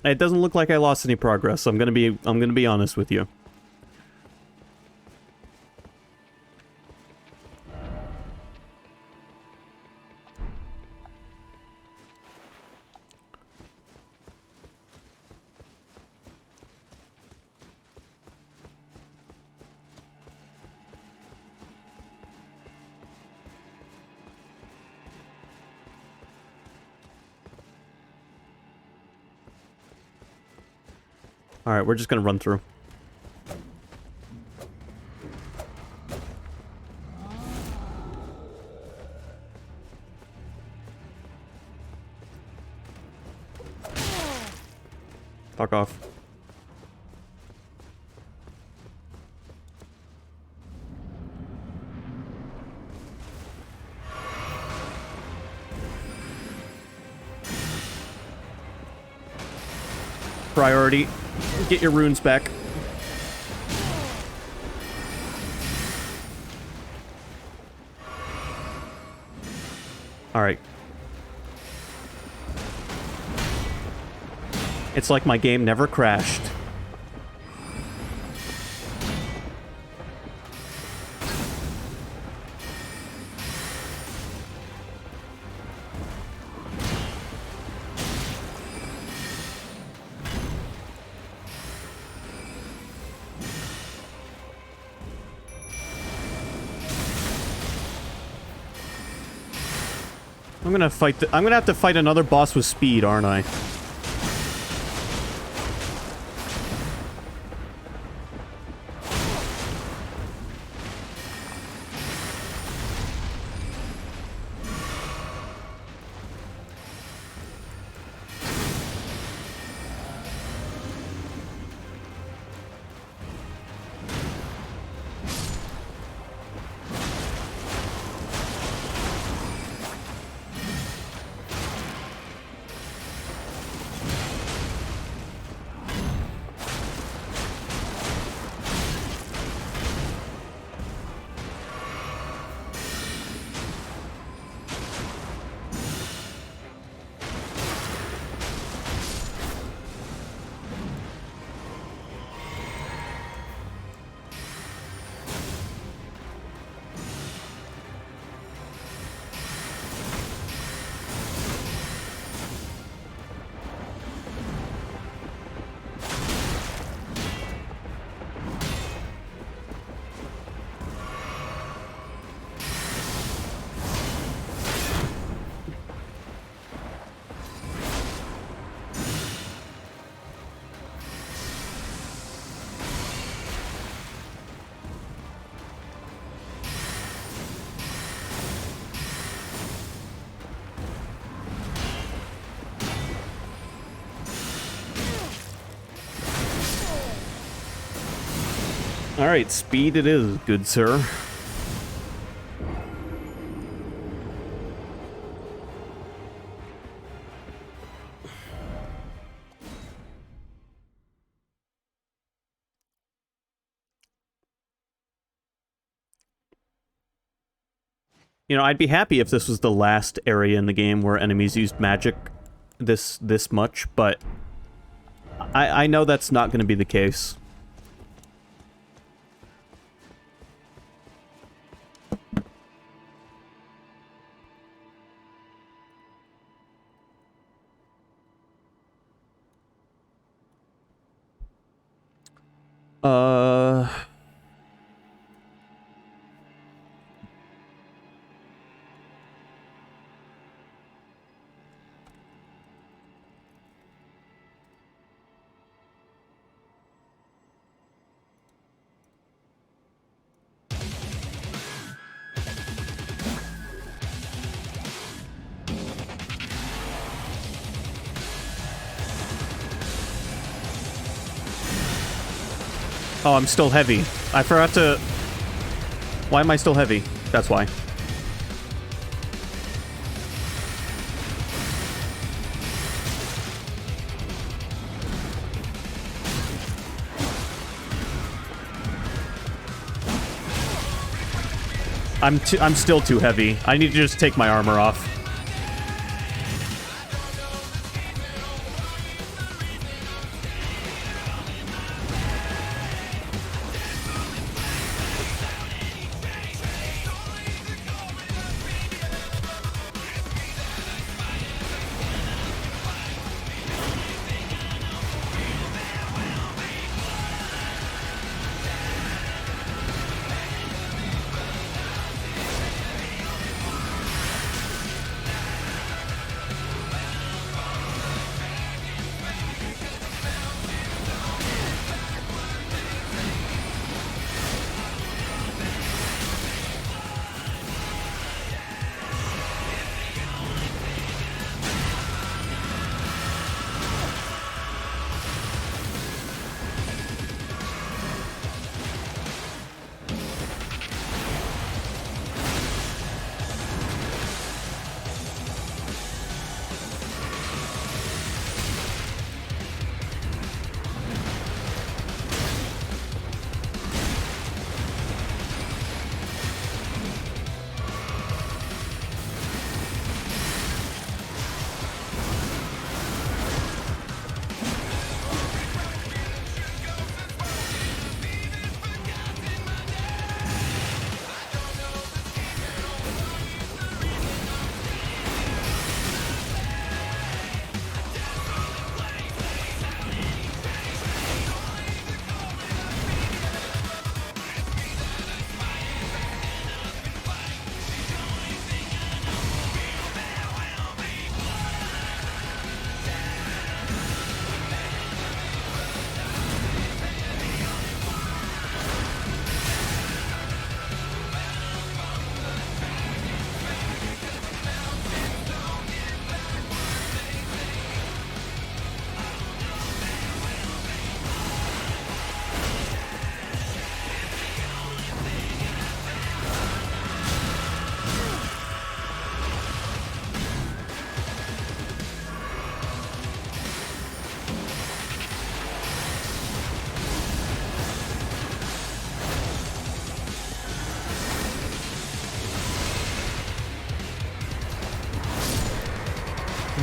[SPEAKER 1] It doesn't look like I lost any progress. I'm gonna be honest with you. Alright, we're just gonna run through. Fuck off. Priority. Get your runes back. Alright. It's like my game never crashed. I'm gonna have to fight another boss with speed, aren't I? Alright, speed it is, good sir. You know, I'd be happy if this was the last area in the game where enemies used magic this much, but I know that's not going to be the case. Oh, I'm still heavy. I forgot to... Why am I still heavy? That's why. I'm still too heavy. I need to just take my armor off.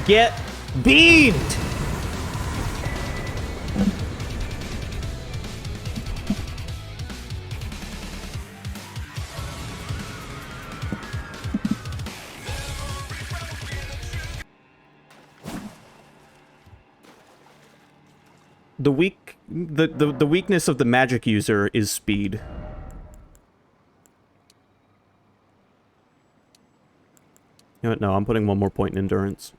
[SPEAKER 1] Get beamed! The weakness of the magic user is speed. You know what? No, I'm putting one more point in endurance.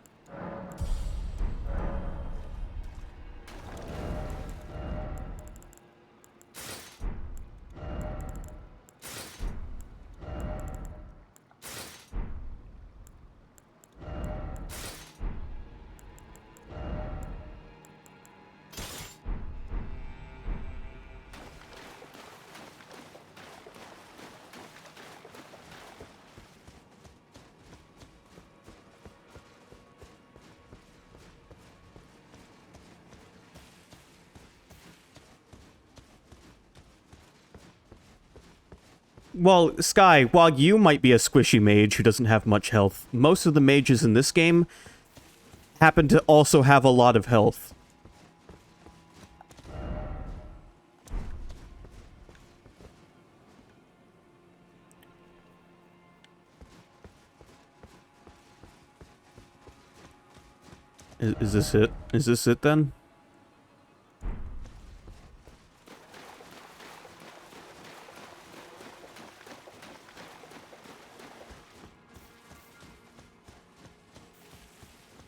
[SPEAKER 1] Well, Sky, while you might be a squishy mage who doesn't have much health, most of the mages in this game happen to also have a lot of health. Is this it? Is this it then?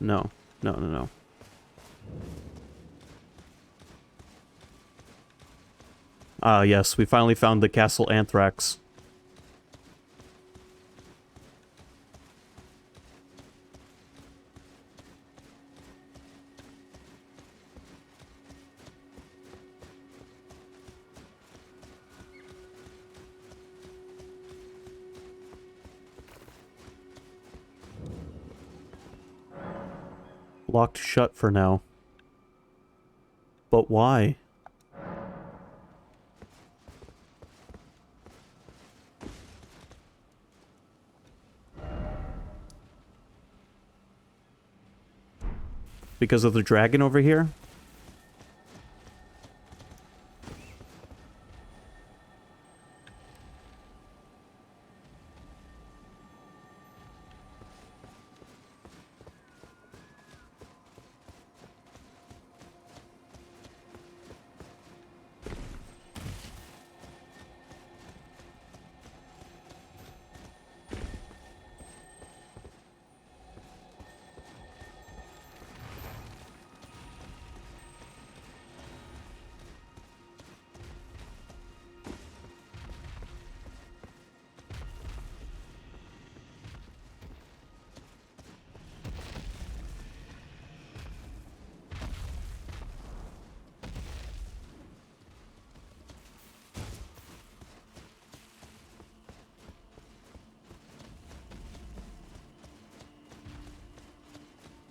[SPEAKER 1] No. No, no, no. Ah, yes, we finally found the Castle Anthrax. Locked shut for now. But why? Because of the dragon over here?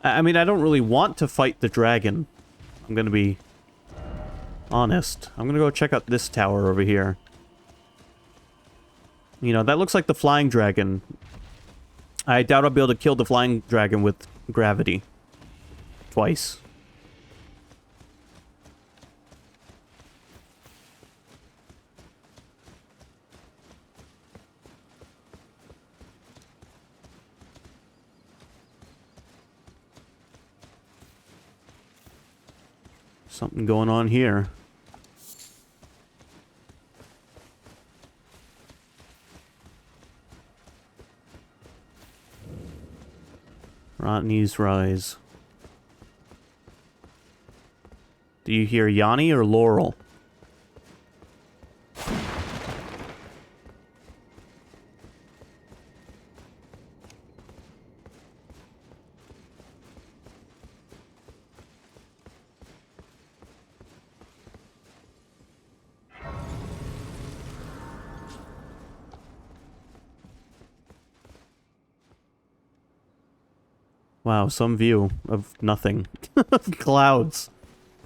[SPEAKER 1] I mean, I don't really want to fight the dragon. I'm gonna be honest. I'm gonna go check out this tower over here. You know, that looks like the flying dragon. I doubt I'll be able to kill the flying dragon with gravity. Twice. Something going on here. Rotney's Rise. Do you hear Yanni or Laurel? Wow, some view of nothing. Clouds.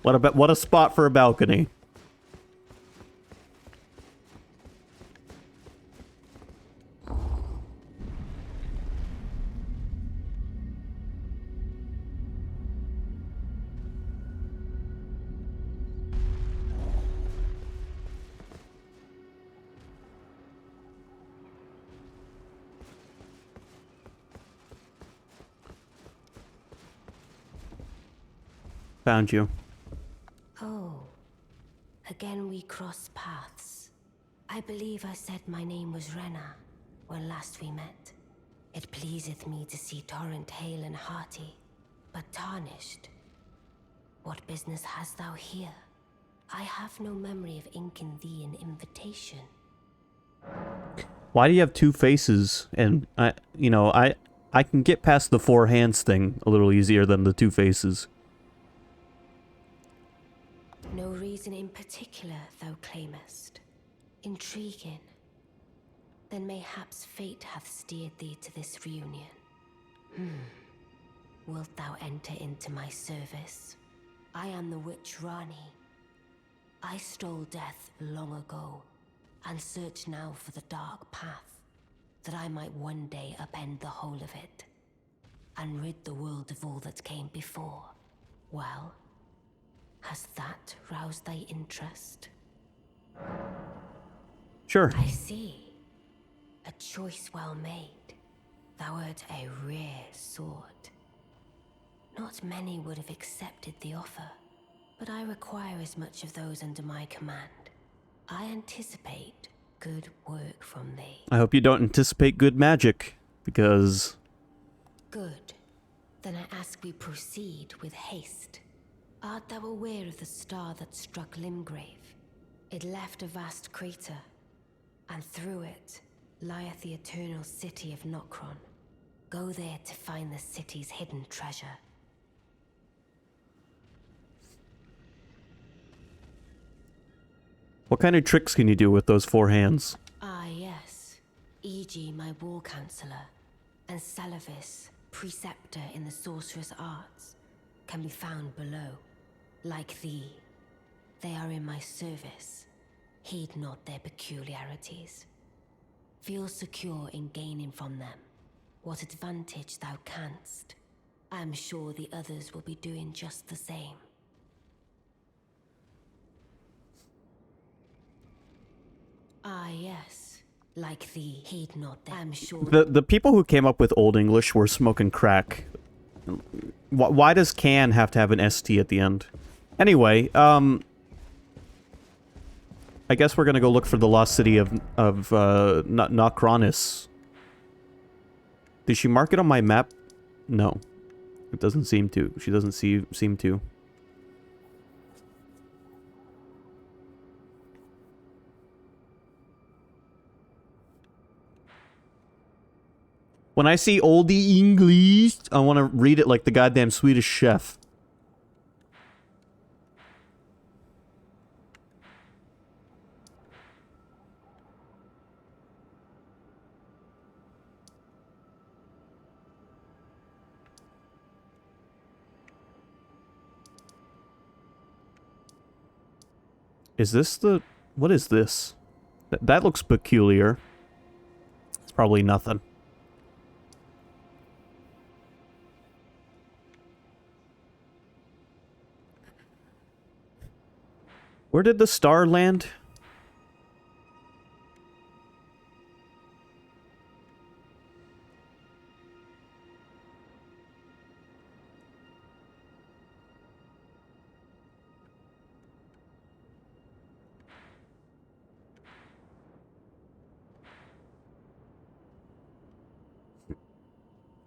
[SPEAKER 1] What a spot for a balcony. Found you.
[SPEAKER 2] Oh, again we cross paths. I believe I said my name was Rena when last we met. It pleaseth me to see Torrent hale and hearty, but tarnished. What business hast thou here? I have no memory of inking thee an invitation.
[SPEAKER 1] Why do you have two faces? And I can get past the four hands thing a little easier than the two faces.
[SPEAKER 2] No reason in particular thou claimest. Intriguing. Then mayhaps fate hath steered thee to this reunion. Wilt thou enter into my service? I am the witch Rani. I stole death long ago. and search now for the dark path, that I might one day upend the whole of it, and rid the world of all that came before. Well, has that roused thy interest?
[SPEAKER 1] Sure.
[SPEAKER 2] I see. A choice well made. Thou art a rare sword. Not many would have accepted the offer, but I require as much of those under my command. I anticipate good work from thee.
[SPEAKER 1] I hope you don't anticipate good magic, because...
[SPEAKER 2] Good. Then I ask we proceed with haste. Art thou aware of the star that struck Limgrave? It left a vast crater, and through it lieth the eternal city of Nokron. Go there to find the city's hidden treasure.
[SPEAKER 1] What kind of tricks can you do with those 4 hands?
[SPEAKER 2] Ah, yes. E.g. my war counselor, and Salavis, preceptor in the sorcerer's arts, can be found below. Like thee, they are in my service. Heed not their peculiarities. Feel secure in gaining from them what advantage thou canst. I am sure the others will be doing just the same. Ah, yes. Like thee, heed not them. I'm sure.
[SPEAKER 1] The people who came up with Old English were smoking crack. Why does can have to have an ST at the end? Anyway, I guess we're gonna go look for the lost city of Nokronis. Did she mark it on my map? No. It doesn't seem to. She doesn't seem to. When I see oldie English, I want to read it like the goddamn Swedish chef. Is this the... What is this? That looks peculiar. It's probably nothing. Where did the star land?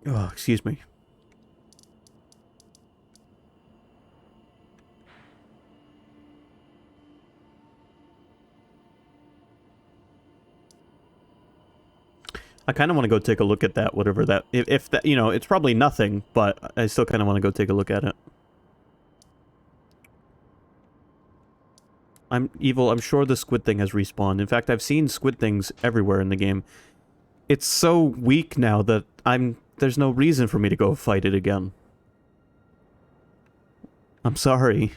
[SPEAKER 1] Oh, excuse me. I kind of want to go take a look at that, whatever that... If that, you know, it's probably nothing, but I still kind of want to go take a look at it. I'm evil. I'm sure the squid thing has respawned. In fact, I've seen squid things everywhere in the game. It's so weak now that there's no reason for me to go fight it again. I'm sorry.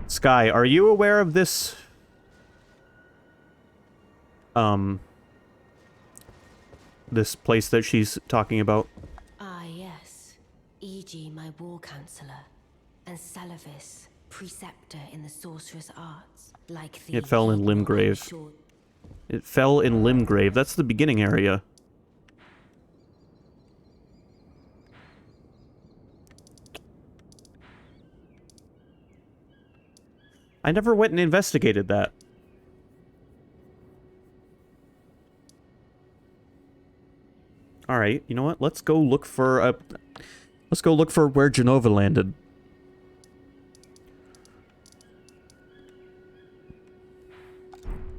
[SPEAKER 1] Sky, are you aware of this? This place that she's talking about?
[SPEAKER 2] Ah, yes. E.g. my war counselor, and Salavis, preceptor in the sorcerer's arts. Like the...
[SPEAKER 1] It fell in Limgrave. It fell in Limgrave. That's the beginning area. I never went and investigated that. Alright, you know what? Let's go look for let's go look for where Genova landed.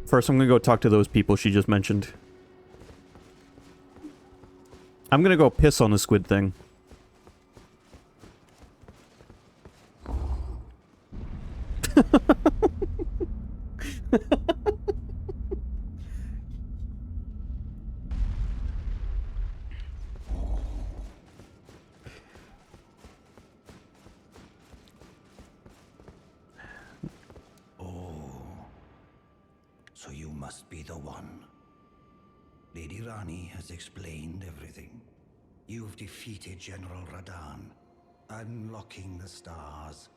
[SPEAKER 1] First, I'm gonna go talk to those people she just mentioned. I'm gonna go piss on the squid thing.
[SPEAKER 3] so you must be the one. Lady Rani has explained everything. You've defeated General Radan, unlocking the stars.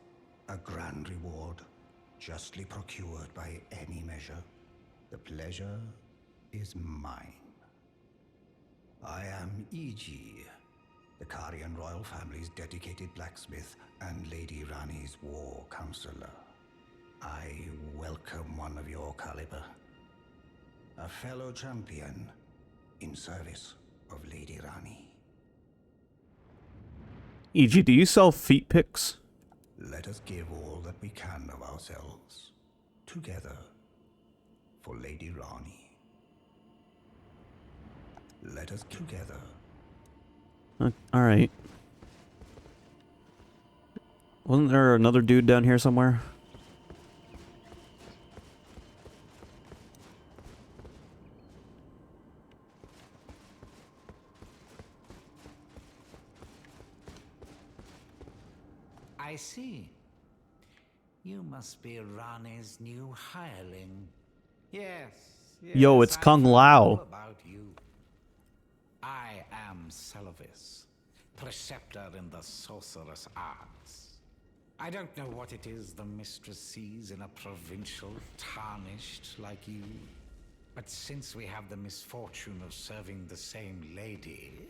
[SPEAKER 3] A grand reward, justly procured by any measure. The pleasure is mine. I am E.G., the Karian royal family's dedicated blacksmith and Lady Rani's war counselor. I welcome one of your caliber. A fellow champion in service of Lady Rani.
[SPEAKER 1] E.G., do you sell feet picks?
[SPEAKER 3] Let us give all that we can of ourselves, together, for Lady Rani. Let us together.
[SPEAKER 1] Alright. Wasn't there another dude down here somewhere?
[SPEAKER 4] I see. You must be Rani's new hireling. Yes.
[SPEAKER 1] Yo, it's
[SPEAKER 4] I've
[SPEAKER 1] Kung
[SPEAKER 4] heard
[SPEAKER 1] Lao.
[SPEAKER 4] all about you. I am Celovis, preceptor in the sorcerous arts. I don't know what it is the mistress sees in a provincial tarnished like you, but since we have the misfortune of serving the same lady,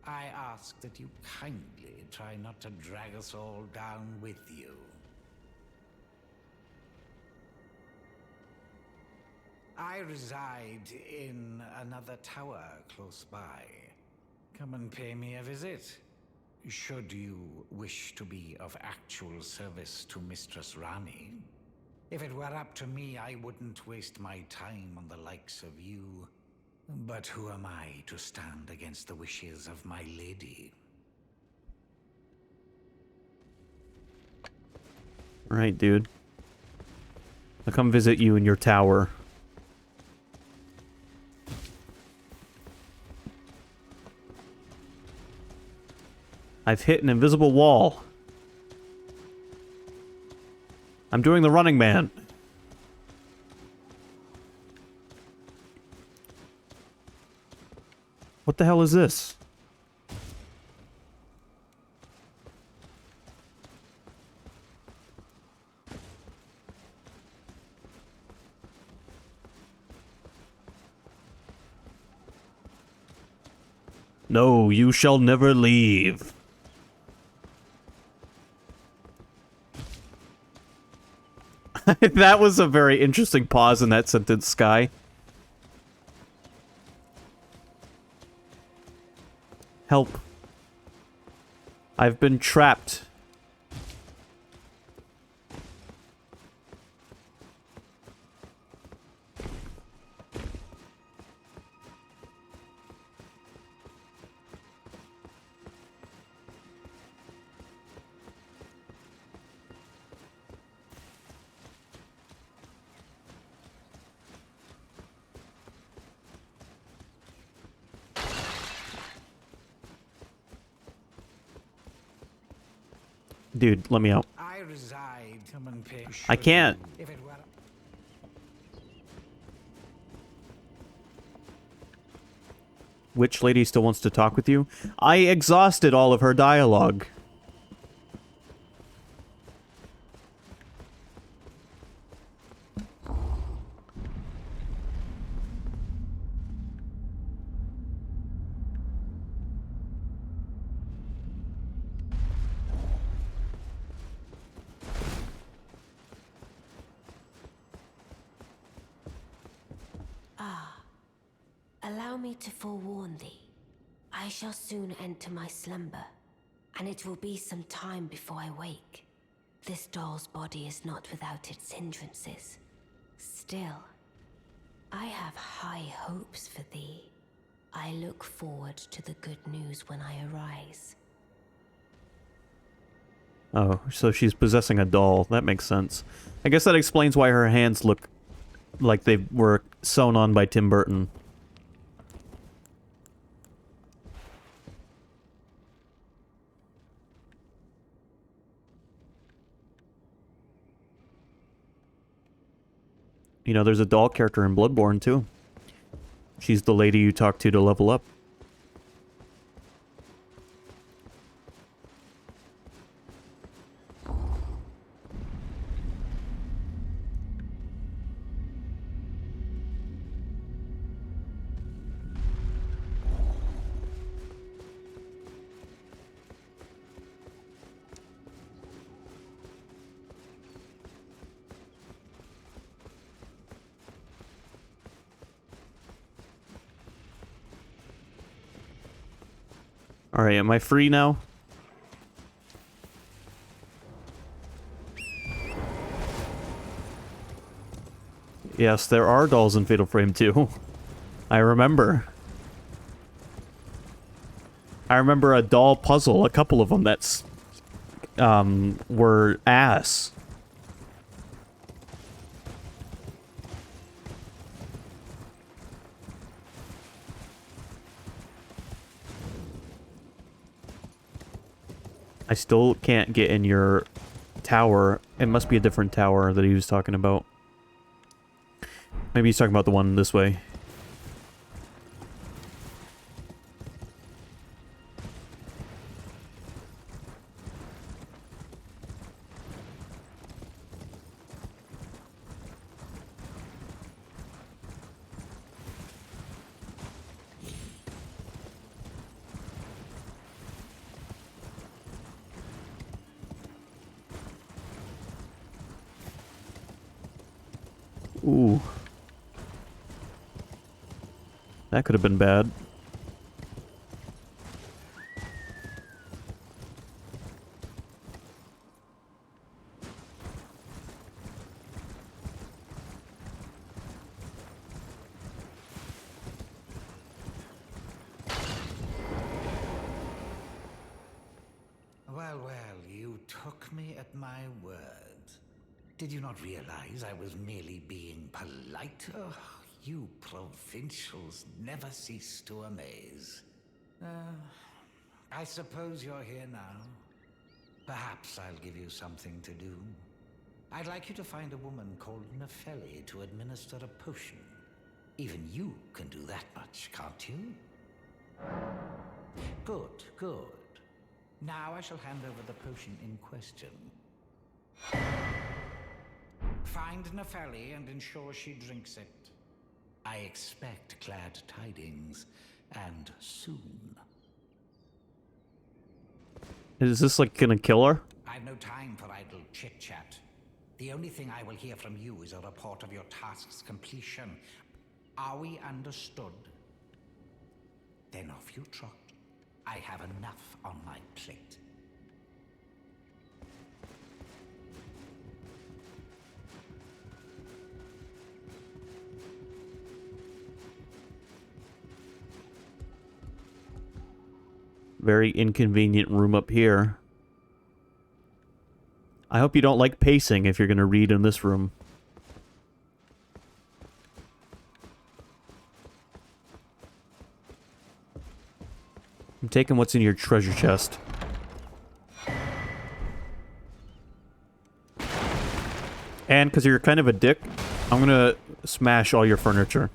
[SPEAKER 4] I ask that you kindly try not to drag us all down with you. I reside in another tower close by. Come and pay me a visit, should you wish to be of actual service to Mistress Rani. If it were up to me, I wouldn't waste my time on the likes of you. But who am I to stand against the wishes of my lady?
[SPEAKER 1] Alright, dude. I'll come visit you in your tower. I've hit an invisible wall. I'm doing the running man. What the hell is this? No, you shall never leave. That was a very interesting pause in that sentence, Sky. Help. I've been trapped. Dude, let me out.
[SPEAKER 4] I reside. Come and pay.
[SPEAKER 1] I can't.
[SPEAKER 4] If it were
[SPEAKER 1] Which lady still wants to talk with you? I exhausted all of her dialogue.
[SPEAKER 2] Allow me to forewarn thee. I shall soon enter my slumber, and it will be some time before I wake. This doll's body is not without its hindrances. Still, I have high hopes for thee. I look forward to the good news when I arise.
[SPEAKER 1] Oh, so she's possessing a doll. That makes sense. I guess that explains why her hands look like they were sewn on by Tim Burton. You know, there's a doll character in Bloodborne, too. She's the lady you talk to level up. Alright, am I free now? Yes, there are dolls in Fatal Frame 2. I remember. I remember a doll puzzle, a couple of them that's, were ass. I still can't get in your tower. It must be a different tower that he was talking about. Maybe he's talking about the one this way. Ooh. That could have been bad.
[SPEAKER 4] Well, you took me at my word. Did you not realize I was merely being polite? Oh, you provincials never cease to amaze. I suppose you're here now. Perhaps I'll give you something to do. I'd like you to find a woman called Nefeli to administer a potion. Even you can do that much, can't you? Good, good. Now I shall hand over the potion in question. Find Nefeli and ensure she drinks it. I expect glad tidings, and soon.
[SPEAKER 1] Is this like gonna kill her?
[SPEAKER 4] I've no time for idle chit-chat. The only thing I will hear from you is a report of your task's completion. Are we understood? Then off you trot. I have enough on my plate.
[SPEAKER 1] Very inconvenient room up here. I hope you don't like pacing if you're gonna read in this room. I'm taking what's in your treasure chest. And because you're kind of a dick, I'm gonna smash all your furniture.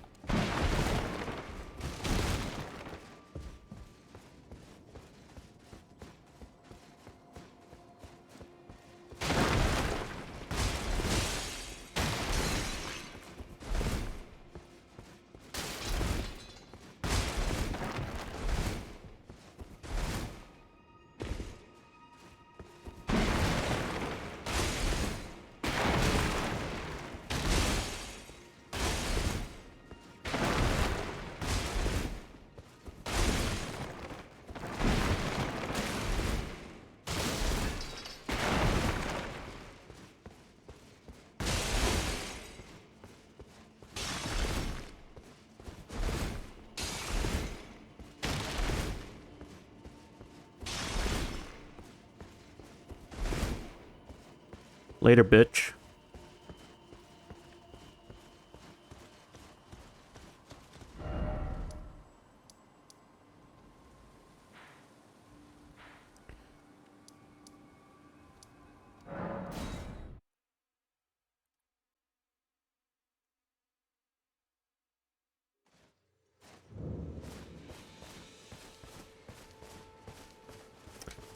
[SPEAKER 1] Later, bitch.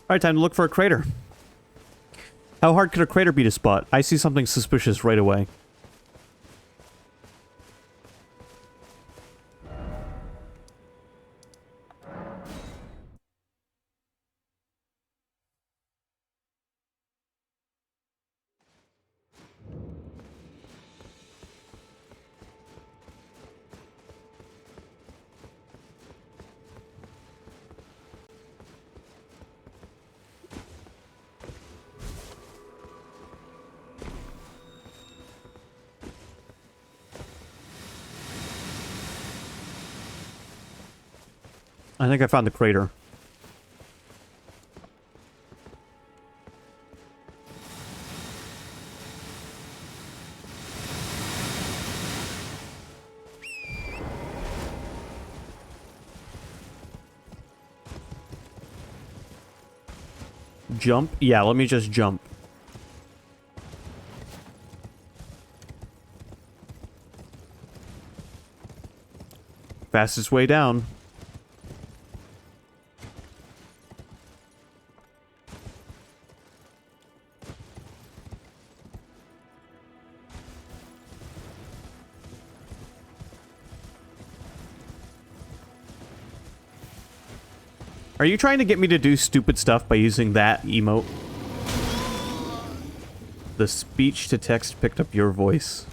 [SPEAKER 1] Alright, time to look for a crater. How hard could a crater be to spot? I see something suspicious right away. I think I found the crater. Jump? Yeah, let me just jump. Fastest way down. Are you trying to get me to do stupid stuff by using that emote? The speech to text picked up your voice.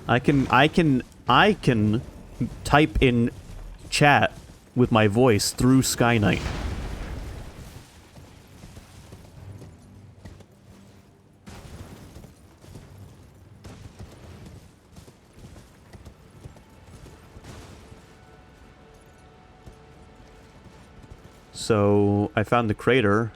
[SPEAKER 1] I can type in chat with my voice through Skynight. So, I found the crater.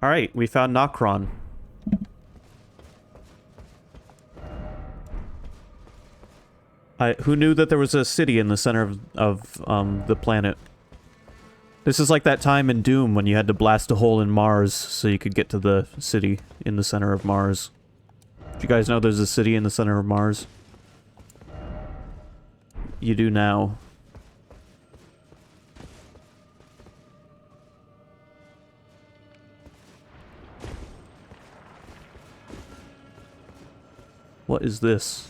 [SPEAKER 1] Alright, we found Nokron. Who knew that there was a city in the center of the planet? This is like that time in Doom when you had to blast a hole in Mars so you could get to the city in the center of Mars. Do you guys know there's a city in the center of Mars? You do now. What is this?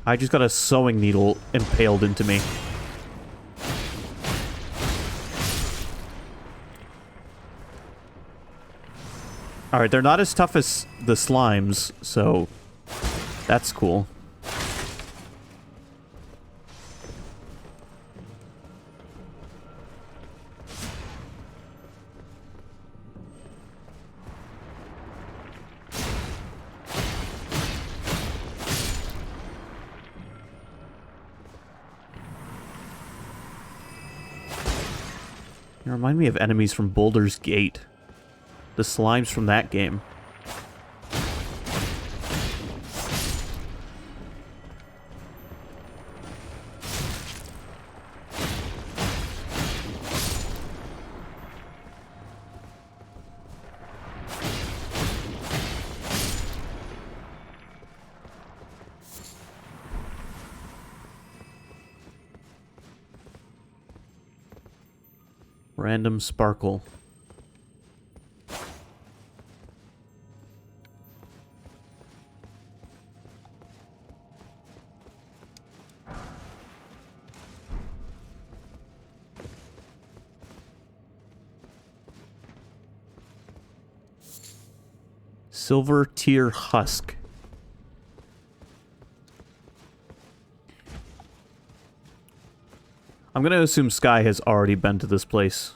[SPEAKER 1] I just got a sewing needle impaled into me. Alright, they're not as tough as the slimes, so that's cool. You remind me of enemies from Boulder's Gate. The slimes from that game. Random sparkle. Silver Tear Husk. I'm gonna assume Sky has already been to this place.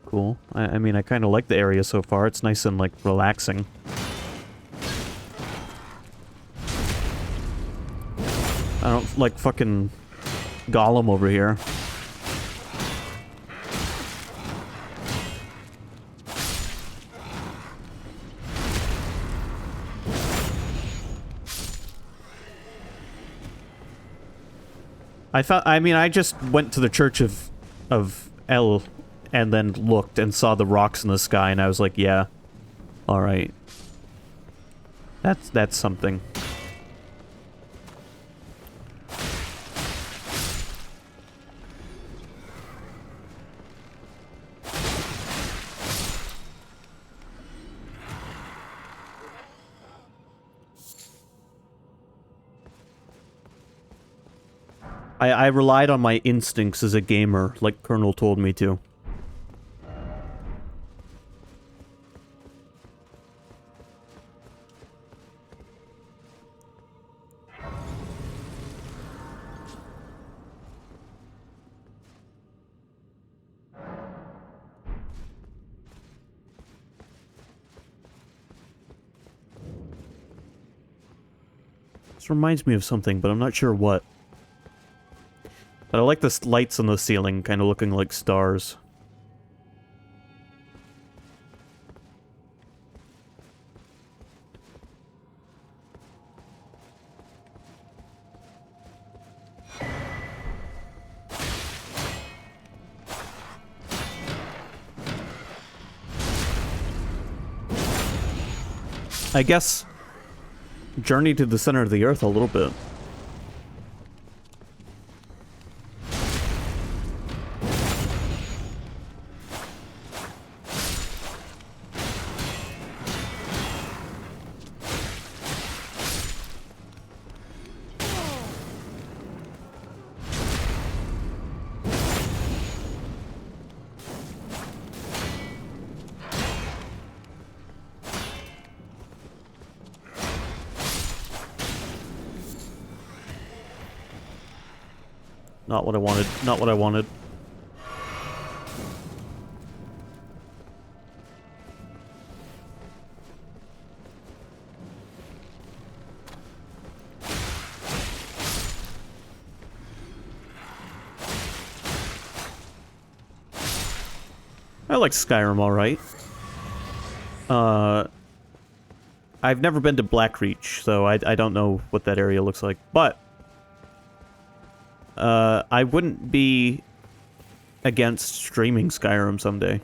[SPEAKER 1] Cool. I mean, I kind of like the area so far. It's nice and, like, relaxing. I don't like fucking Gollum over here. I just went to the Church of El and then looked and saw the rocks in the sky, and I was like, yeah, alright. That's something. I relied on my instincts as a gamer, like Colonel told me to. This reminds me of something, but I'm not sure what. But I like the lights on the ceiling, kind of looking like stars. I guess journey to the center of the earth a little bit. Not what I wanted. Not what I wanted. I like Skyrim alright. I've never been to Blackreach, so I don't know what that area looks like. But I wouldn't be against streaming Skyrim someday.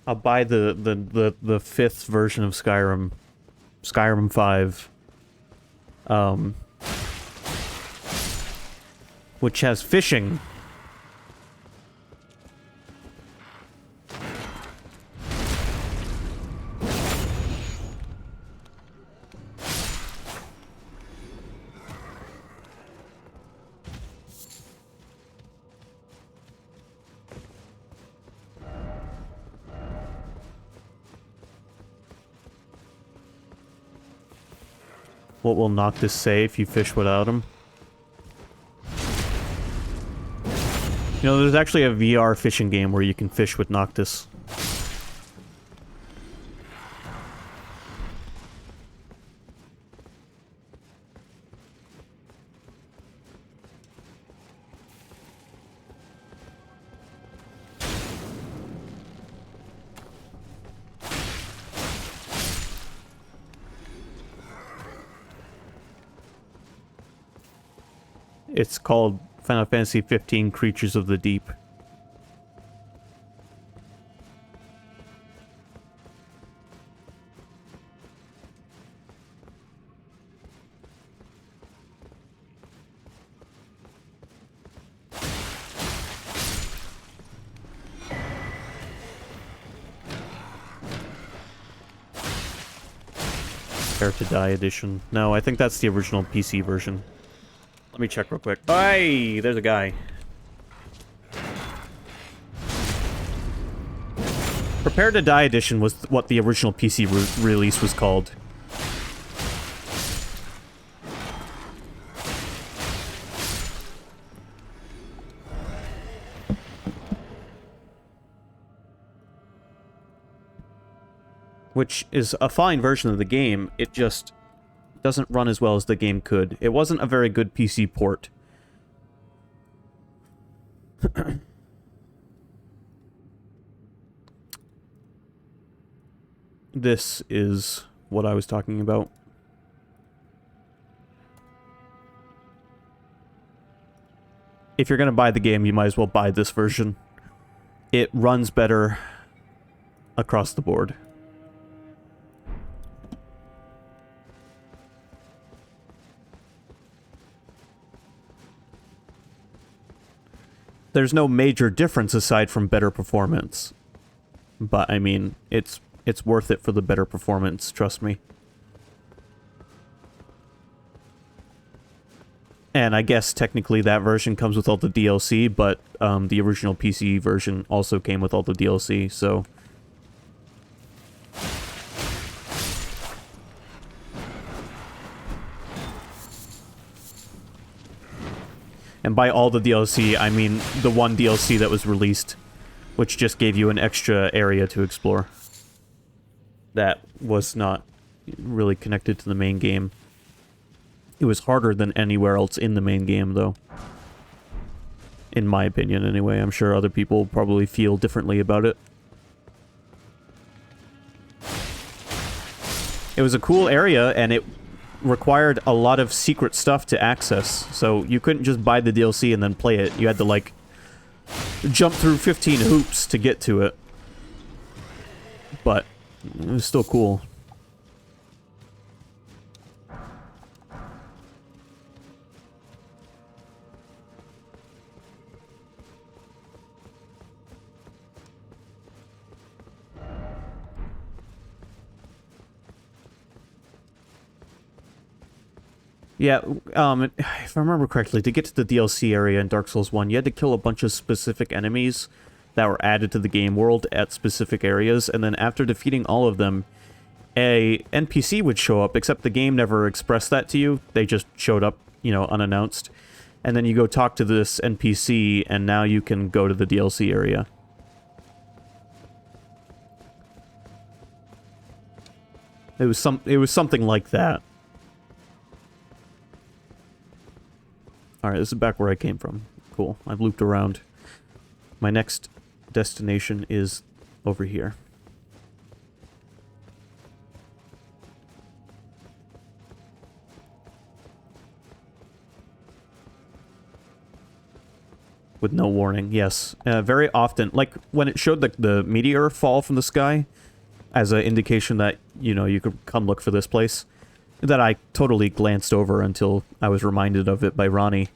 [SPEAKER 1] I'll buy the fifth version of Skyrim, Skyrim 5, which has fishing. What will Noctis say if you fish without him? You know, there's actually a VR fishing game where you can fish with Noctis. It's called Final Fantasy 15 Creatures of the Deep. Prepare to Die edition. No, I think that's the original PC version. Let me check real quick. Hey, there's a guy. Prepare to Die edition was what the original PC release was called. Which is a fine version of the game, it just doesn't run as well as the game could. It wasn't a very good PC port. This is what I was talking about. If you're going to buy the game, you might as well buy this version. It runs better across the board. There's no major difference aside from better performance. But, I mean, it's worth it for the better performance, trust me. And I guess technically that version comes with all the DLC, but the original PC version also came with all the DLC, so... And by all the DLC, I mean the one DLC that was released, which just gave you an extra area to explore. That was not really connected to the main game. It was harder than anywhere else in the main game, though. In my opinion, anyway. I'm sure other people probably feel differently about it. It was a cool area, and it required a lot of secret stuff to access, so you couldn't just buy the DLC and then play it. You had to, like, jump through 15 hoops to get to it. But it was still cool. Yeah, if I remember correctly, to get to the DLC area in Dark Souls 1, you had to kill a bunch of specific enemies that were added to the game world at specific areas, and then after defeating all of them, a NPC would show up, except the game never expressed that to you. They just showed up, you know, unannounced. And then you go talk to this NPC, and now you can go to the DLC area. It was something like that. Alright, this is back where I came from. Cool. I've looped around. My next destination is over here. With no warning, yes. Very often, like, when it showed the meteor fall from the sky as an indication that, you know, you could come look for this place, that I totally glanced over until I was reminded of it by Ronnie.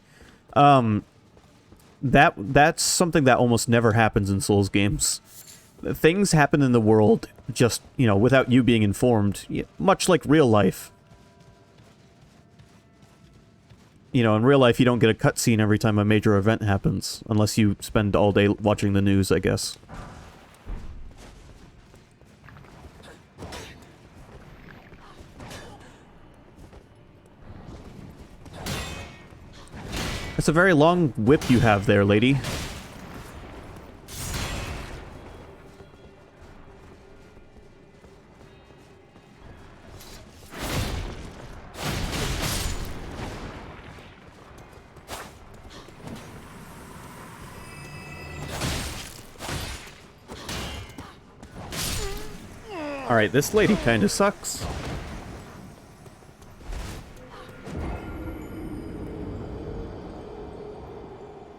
[SPEAKER 1] That's something that almost never happens in Souls games. Things happen in the world just, you know, without you being informed, much like real life. You know, in real life you don't get a cutscene every time a major event happens, unless you spend all day watching the news, I guess. It's a very long whip you have there, lady. Alright, this lady kinda sucks.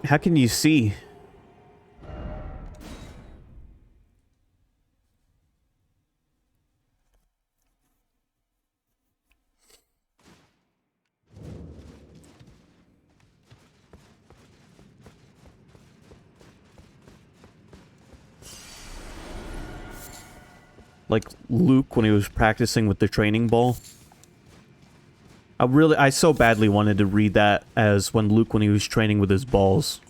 [SPEAKER 1] How can you see? Like Luke when he was practicing with the training ball. I so badly wanted to read that as when Luke when he was training with his balls.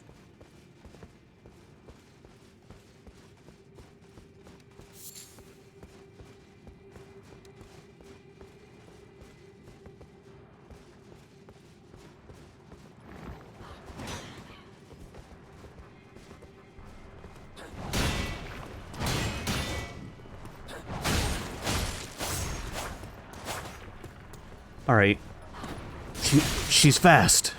[SPEAKER 1] Alright. She's fast.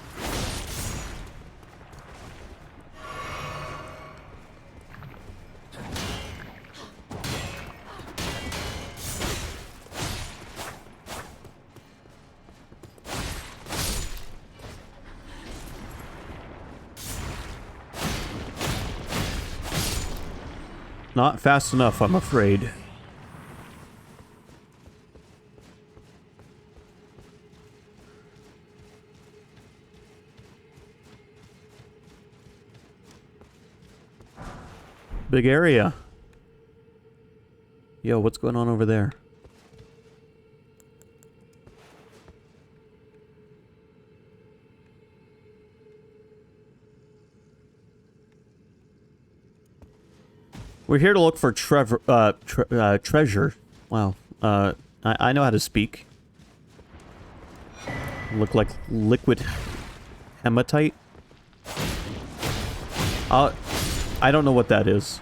[SPEAKER 1] Not fast enough, I'm afraid. Big area. Yo, what's going on over there? We're here to look for treasure. Wow. I know how to speak. Look like liquid hematite. I don't know what that is.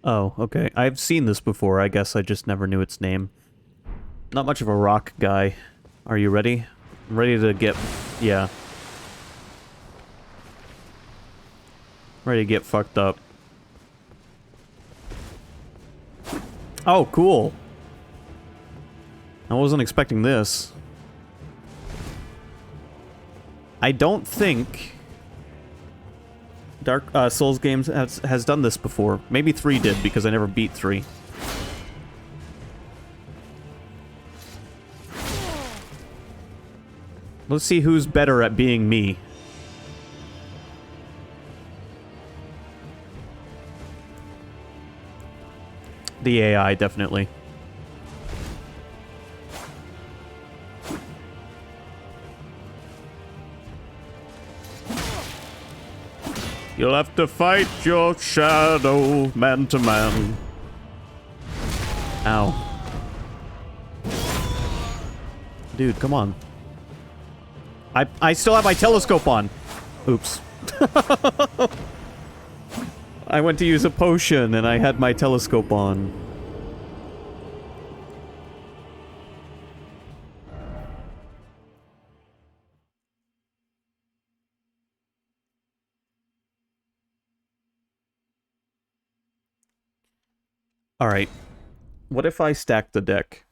[SPEAKER 1] Oh, okay. I've seen this before. I guess I just never knew its name. Not much of a rock guy. Are you ready? I'm ready to get... Yeah. Ready to get fucked up. Oh, cool. I wasn't expecting this. I don't think Dark Souls games has done this before. Maybe 3 did, because I never beat 3. Let's see who's better at being me. The AI, definitely. You'll have to fight your shadow man to man. Ow. Dude, come on. I still have my telescope on. Oops. I went to use a potion and I had my telescope on. Alright. What if I stack the deck?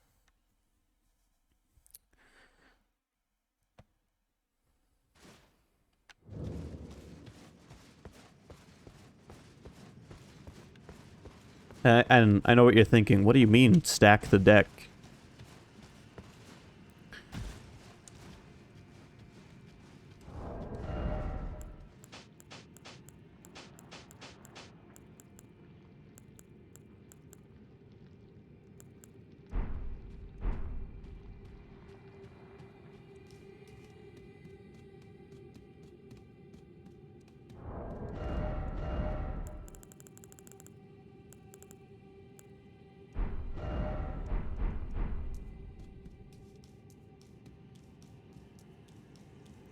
[SPEAKER 1] And I know what you're thinking. What do you mean, stack the deck?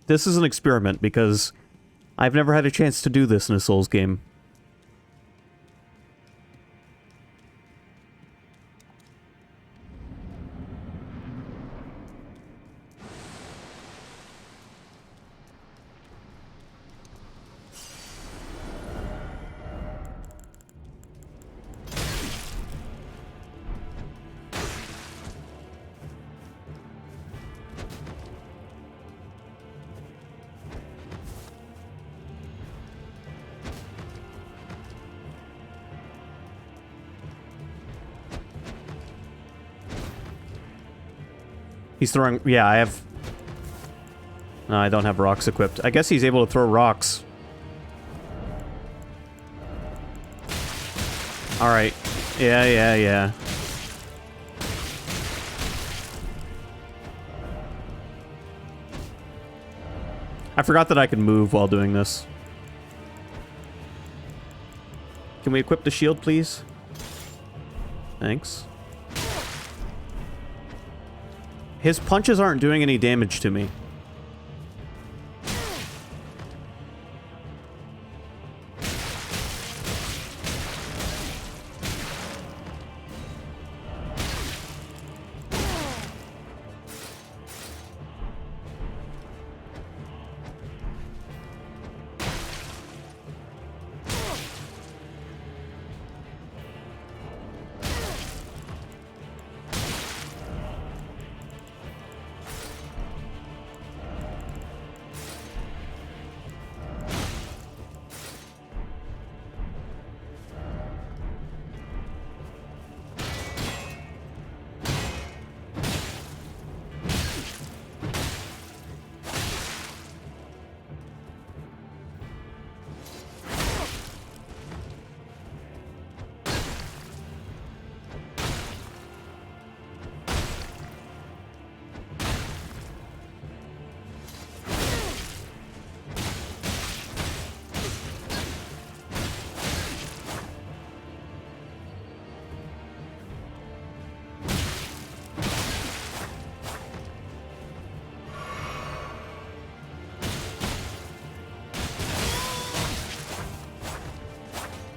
[SPEAKER 1] This is an experiment, because I've never had a chance to do this in a Souls game. He's throwing... Yeah, I have... No, I don't have rocks equipped. I guess he's able to throw rocks. Alright. Yeah. I forgot that I could move while doing this. Can we equip the shield, please? Thanks. His punches aren't doing any damage to me.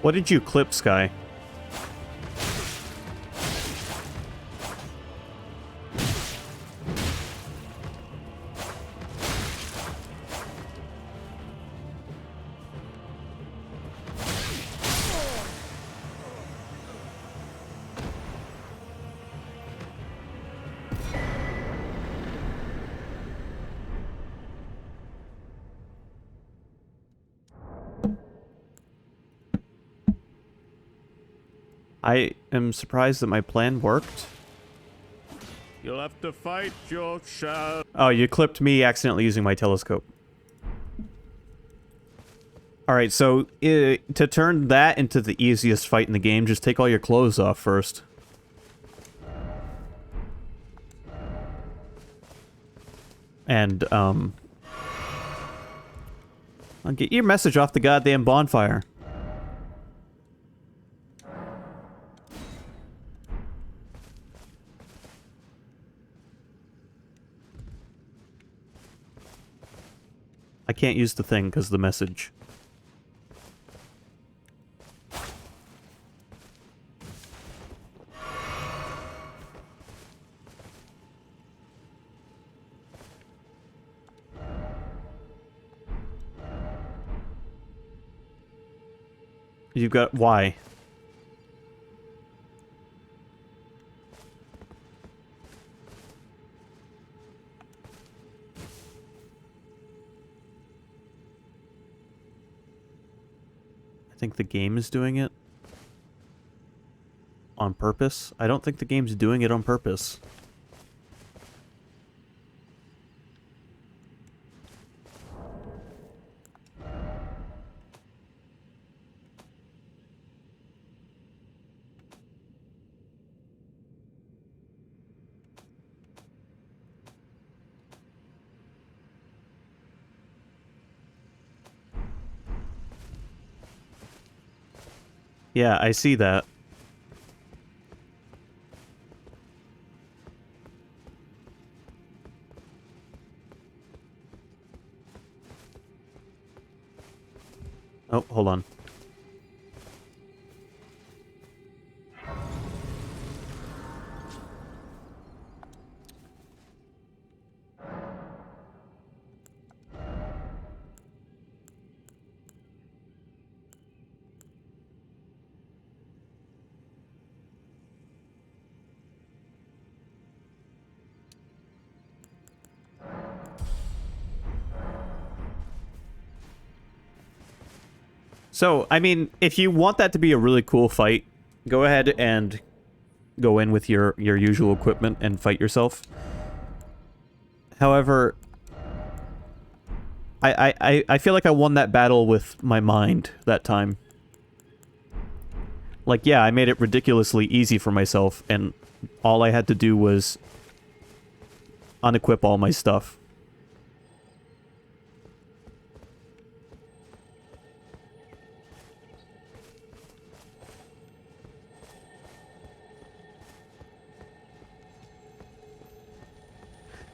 [SPEAKER 1] What did you clip, Sky? I am surprised that my plan worked. You'll have to fight yourself. Oh, you clipped me accidentally using my telescope. Alright, so to turn that into the easiest fight in the game, just take all your clothes off first. And, I'll get your message off the goddamn bonfire. I can't use the thing because of the message. You've got... why? I think the game is doing it on purpose. I don't think the game's doing it on purpose. Yeah, I see that. Oh, hold on. So, I mean, if you want that to be a really cool fight, go ahead and go in with your usual equipment and fight yourself. However, I feel like I won that battle with my mind that time. Like, yeah, I made it ridiculously easy for myself, and all I had to do was unequip all my stuff.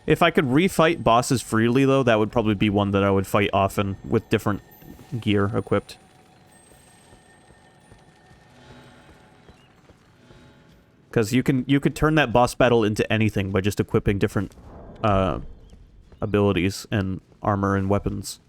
[SPEAKER 1] If I could refight bosses freely, though, that would probably be one that I would fight often with different gear equipped. Because you could turn that boss battle into anything by just equipping different abilities and armor and weapons.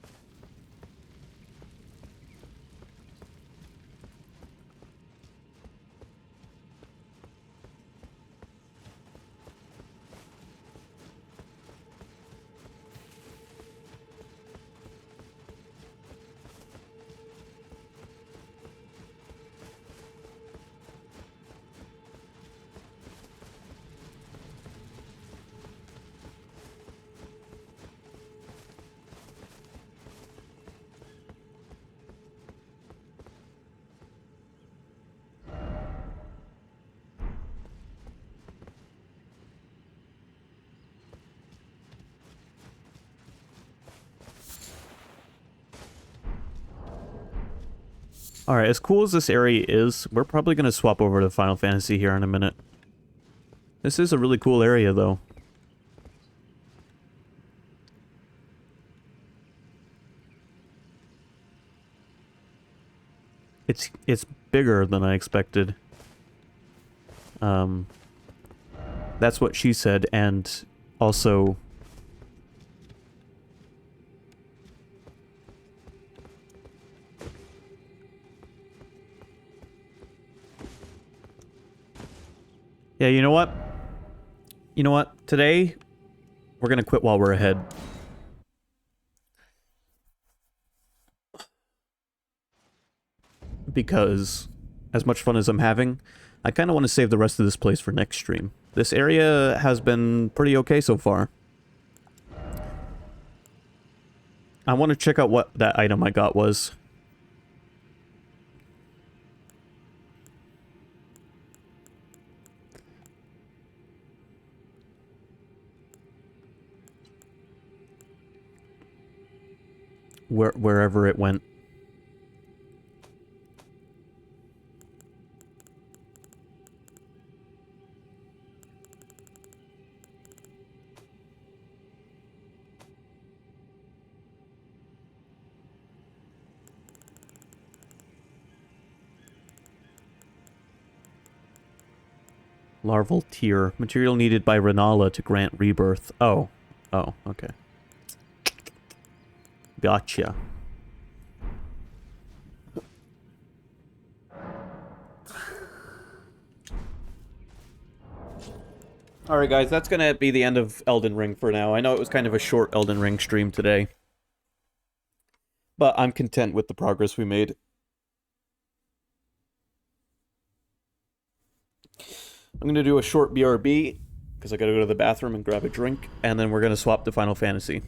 [SPEAKER 1] Alright, as cool as this area is, we're probably going to swap over to Final Fantasy here in a minute. This is a really cool area, though. It's bigger than I expected. That's what she said, and also... Yeah, you know what? You know what? Today, we're gonna quit while we're ahead. Because as much fun as I'm having, I kind of want to save the rest of this place for next stream. This area has been pretty okay so far. I want to check out what that item I got was. Wherever it went. Larval tear. Material needed by Renala to grant rebirth. Oh. Oh, okay. Gotcha. Alright guys, that's gonna be the end of Elden Ring for now. I know it was kind of a short Elden Ring stream today. But I'm content with the progress we made. I'm gonna do a short BRB, because I gotta go to the bathroom and grab a drink, and then we're gonna swap to Final Fantasy.